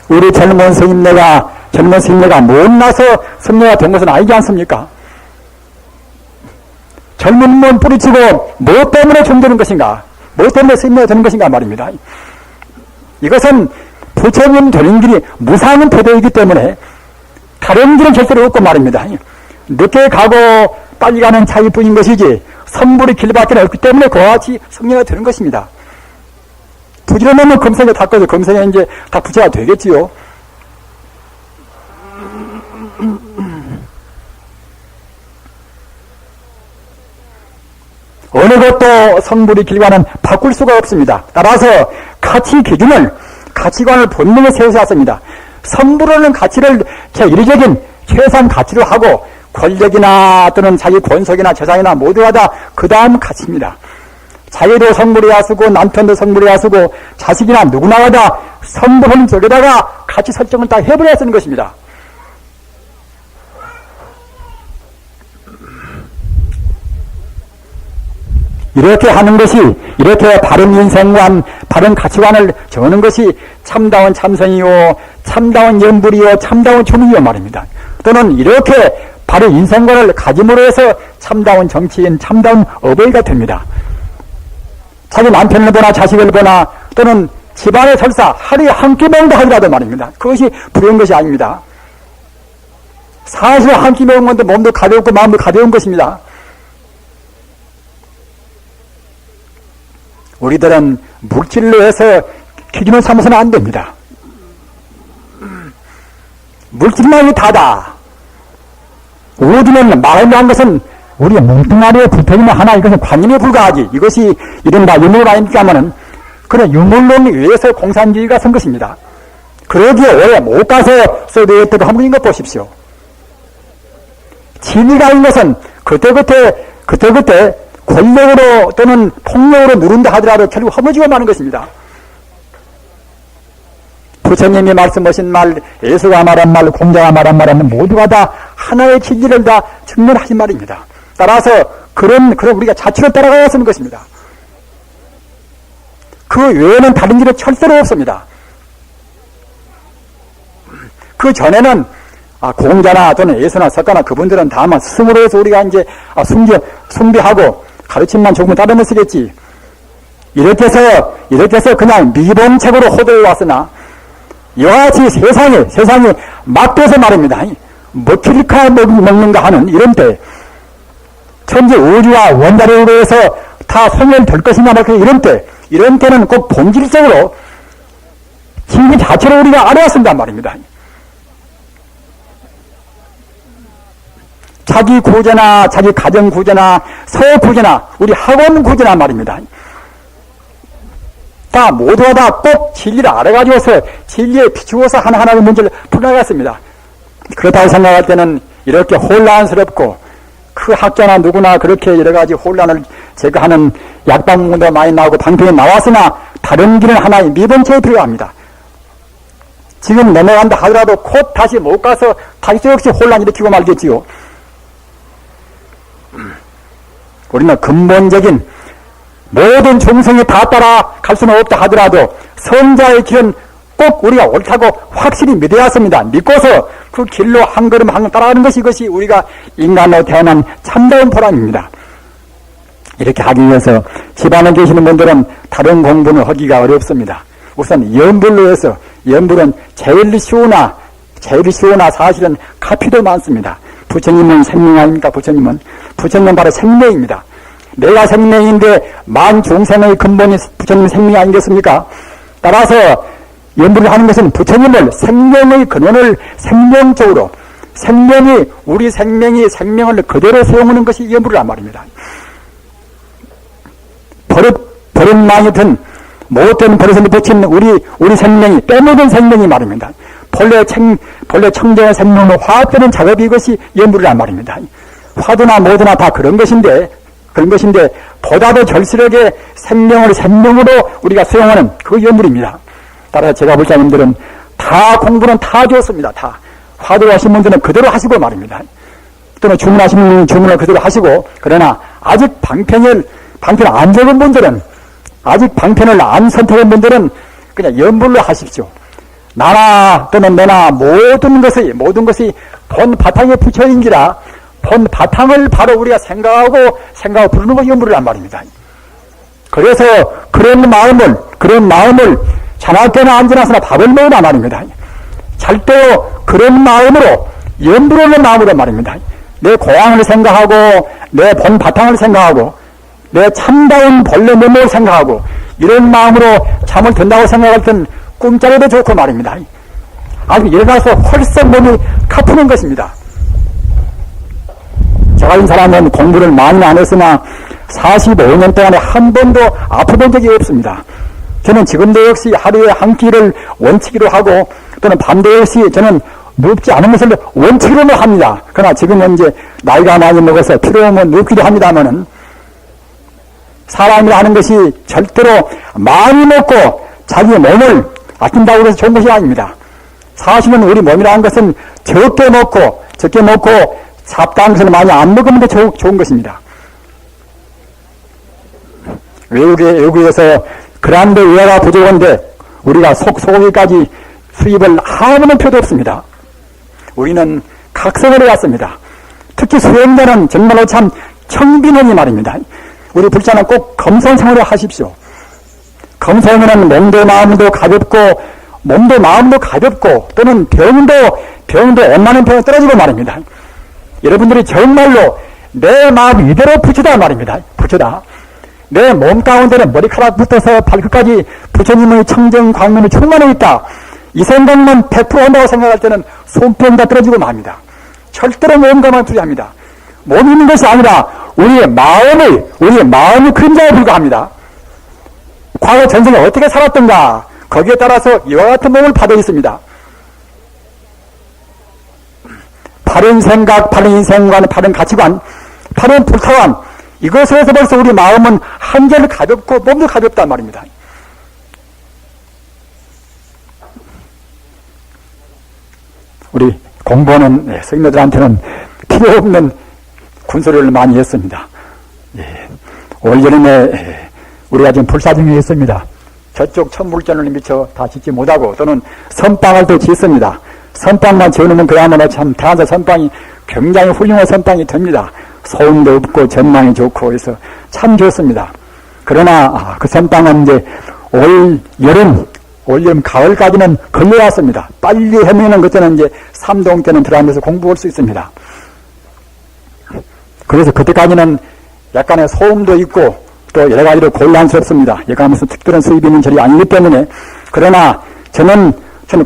우리 젊은 스님네가 못나서 승려가 된 것은 아니지 않습니까? 젊은 몸 뿌리치고 무엇 때문에 존재하는 것인가? 무엇 때문에 스님네가 되는 것인가 말입니다. 이것은 부처님 되는 길이 무상은 태도이기 때문에 다른 길은 절대로 없고 말입니다. 늦게 가고 빨리 가는 차이뿐인 것이지 선불의 길밖에 없기 때문에 그와 같이 승려가 되는 것입니다. 부지런하면 금생에 닦아서 금생에 이제 다 부처가 되겠지요. 어느 것도 성불의 길과는 바꿀 수가 없습니다. 따라서 가치관을 본능에 세워서 왔습니다. 성불하는 가치를 제1적인 최상 가치로 하고 권력이나 또는 자기 권속이나 재산이나 모두가 다 그 다음 가치입니다. 자기도 성불해야 쓰고 남편도 성불해야 쓰고 자식이나 누구나가 다 성불하는 쪽에다가 가치 설정을 다 해버려야 쓰는 것입니다. 이렇게 하는 것이, 이렇게 바른 인생관, 바른 가치관을 정하는 것이 참다운 참선이요, 참다운 연불이요, 참다운 조문이요 말입니다. 또는 이렇게 바른 인생관을 가짐으로 해서 참다운 정치인, 참다운 어버이가 됩니다. 자기 남편을 보나 자식을 보나 또는 집안의 설사 하루에 한 끼 먹는다 하더라도 말입니다. 그것이 부러운 것이 아닙니다. 사실 한 끼 먹은 건데 몸도 가볍고 마음도 가벼운 것입니다. 우리들은 물질로 해서 기준을 삼아서는 안 됩니다. 물질만이 다다. 우주는 말한 것은 우리의 몸뚱아리에 붙어있는 하나, 이것은 관념에 불과하지. 이것이 이른바 유물 아닙니까 하면은, 그런 유물론에 의해서 공산주의가 선 것입니다. 그러기에 오래 못 가서 소비에트가 허물인 것 보십시오. 진리가 있는 것은 그때그때 권력으로 또는 폭력으로 누른다 하더라도 결국 허무지고 마는 것입니다. 부처님이 말씀하신 말, 예수가 말한 말, 공자가 말한 말은 모두가 다 하나의 진리를 다 증명하신 말입니다. 따라서 그런 우리가 자치로 따라가야 하는 것입니다. 그 외에는 다른 길은 절대로 없습니다. 그 전에는 공자나 또는 예수나 석가나 그분들은 다만 스승으로 해서 우리가 이제 숭배하고 가르침만 조금 따르면 쓰겠지. 이렇게 해서 그냥 미봉책으로 호도해 왔으나 이와 같이 세상이 막대서 말입니다. 먹힐까 먹는가 하는 이런 때 천지 우주와 원자력으로 해서 다 소멸될 것이냐 이런 때는 꼭 본질적으로 진리 자체를 우리가 알아야 쓴단 말입니다. 자기 구제나 자기 가정 구제나 서 구제나 우리 학원 구제나 말입니다. 다 모두가 다 꼭 진리를 알아가지고서 진리에 비추어서 하나하나의 문제를 풀어나갔습니다. 그렇다고 생각할 때는 이렇게 혼란스럽고 그 학자나 누구나 그렇게 여러가지 혼란을 제거하는 약방문도 많이 나오고 방송에 나왔으나 다른 길은 하나의 미봉책이 필요합니다. 지금 넘어간다 하더라도 곧 다시 못 가서 다시 역시 혼란 일으키고 말겠지요. 우리는 근본적인 모든 중생이 다 따라갈 수는 없다 하더라도 선자의 길은 꼭 우리가 옳다고 확실히 믿어야 합니다. 믿고서 그 길로 한 걸음 한 걸음 따라가는 것이 이것이 우리가 인간으로 태어난 참다운 보람입니다. 이렇게 하기 위해서 집안에 계시는 분들은 다른 공부는 하기가 어렵습니다. 우선 연불로 해서 연불은 제일 쉬우나 사실은 가피도 많습니다. 부처님은 생명 아닙니까? 부처님은 바로 생명입니다. 내가 생명인데 만 중생의 근본이 부처님 생명이 아니겠습니까? 따라서 연불을 하는 것은 부처님을 생명의 근원을 생명적으로 우리 생명이 생명을 그대로 소용하는 것이 염불이란 말입니다. 버릇망이 든 못된 버릇을 붙인 우리 생명이, 빼먹은 생명이 말입니다. 본래 청정의 생명으로 화합되는 작업이 이것이 염불이란 말입니다. 화두나 모두나 다 그런 것인데, 보다도 절실하게 생명으로 우리가 수용하는 그 염불입니다. 따라서 제가 볼 자님들은 다 공부는 다 좋습니다. 다. 화두 하신 분들은 그대로 하시고 말입니다. 또는 주문하신 분은 주문을 그대로 하시고, 그러나 아직 방편을 안 적은 분들은, 아직 방편을 안 선택한 분들은 그냥 염불로 하십시오. 나나 또는 너나 모든 것이 본 바탕에 붙여인지라 본 바탕을 바로 우리가 생각하고 부르는 것이 염불이란 말입니다. 그래서 그런 마음을 자나깨나 앉아나서나 밥을 먹으라 말입니다. 절대로 그런 마음으로, 염불하는 마음으로 말입니다. 내 고향을 생각하고 내 본 바탕을 생각하고 내 참다운 본래 면목을 생각하고 이런 마음으로 잠을 든다고 생각할 땐 꿈자리도 좋고 말입니다. 아주 일어나서 헐썩 몸이 가푸는 것입니다. 저 같은 사람은 공부를 많이 안 했으나 45년 동안에 한 번도 아파본 적이 없습니다. 저는 지금도 역시 하루에 한 끼를 원칙으로 하고 또는 밤도 역시 저는 눕지 않은 것을 원칙으로는 합니다. 그러나 지금은 이제 나이가 많이 먹어서 필요하면 눕기도 합니다만은 사람이 하는 것이 절대로 많이 먹고 자기 몸을 아낀다고 해서 좋은 것이 아닙니다. 사실은 우리 몸이라는 것은 적게 먹고 잡다한 것을 많이 안 먹으면 더 좋은 것입니다. 외국에서 그란데 의아가 부족한데 우리가 소고기까지 수입을 아무런 표도 없습니다. 우리는 각성을 해왔습니다. 특히 수행자는 정말로 참 청빈하니 말입니다. 우리 불자는 꼭 검선생활을 하십시오. 검선은 몸도 마음도 가볍고 또는 병도 웬만한 병이 떨어지고 말입니다. 여러분들이 정말로 내 마음 이대로 붙이다 말입니다. 붙여다. 내 몸 가운데는 머리카락부터서 발끝까지 부처님의 청정 광명이 충만해 있다. 이 생각만 100% 한다고 생각할 때는 손병 다 떨어지고 맙니다. 절대로 몸과만 투자합니다. 몸이 있는 것이 아니라 우리의 마음이 그림자에 불과합니다. 과거 전생에 어떻게 살았던가 거기에 따라서 이와 같은 몸을 받아 있습니다. 바른 생각, 바른 인생관, 바른 가치관, 바른 불타감, 이것에서 벌써 우리 마음은 한결 가볍고 몸도 가볍단 말입니다. 우리 공부하는 스님들한테는 필요 없는 군소리를 많이 했습니다. 올 여름에 우리가 지금 불사증이 있습니다. 저쪽 천물전을 미쳐 다 짓지 못하고 또는 선방을 또 짓습니다. 선방만 지어놓으면 그야말로 참 대한사 선방이 굉장히 훌륭한 선방이 됩니다. 소음도 없고 전망이 좋고 해서 참 좋습니다. 그러나 그 선방은 이제 올 여름 가을까지는 걸려왔습니다. 빨리 해면은 그때는 이제 삼동 때는 들어가면서 공부할 수 있습니다. 그래서 그때까지는 약간의 소음도 있고 또 여러 가지로 곤란스럽습니다. 여가 무슨 특별한 수입이 있는 절이 아니기 때문에. 그러나 저는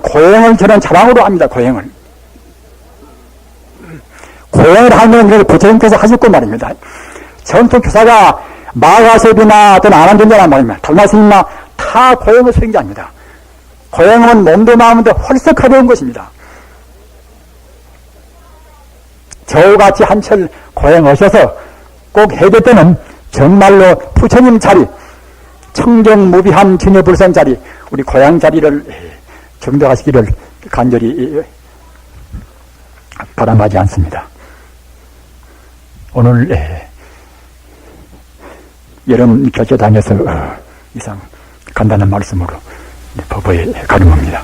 고행을 자랑으로 합니다. 고행을 하면 부처님께서 하셨고 말입니다. 전통 교사가 마가섭이나 또는 안한존자나 말입니다. 달마스님이나 다 고행을 수행자입니다. 고행은 몸도 마음도 헐썩 가벼운 것입니다. 저우같이 한철 고행하셔서 꼭 해될 때는 정말로 부처님 자리, 청정무비한 진여불선 자리, 우리 고향 자리를 정덕하시기를 간절히 바람하지 않습니다. 오늘 여름 교제당에서 이상 간단한 말씀으로 법에 가름합니다.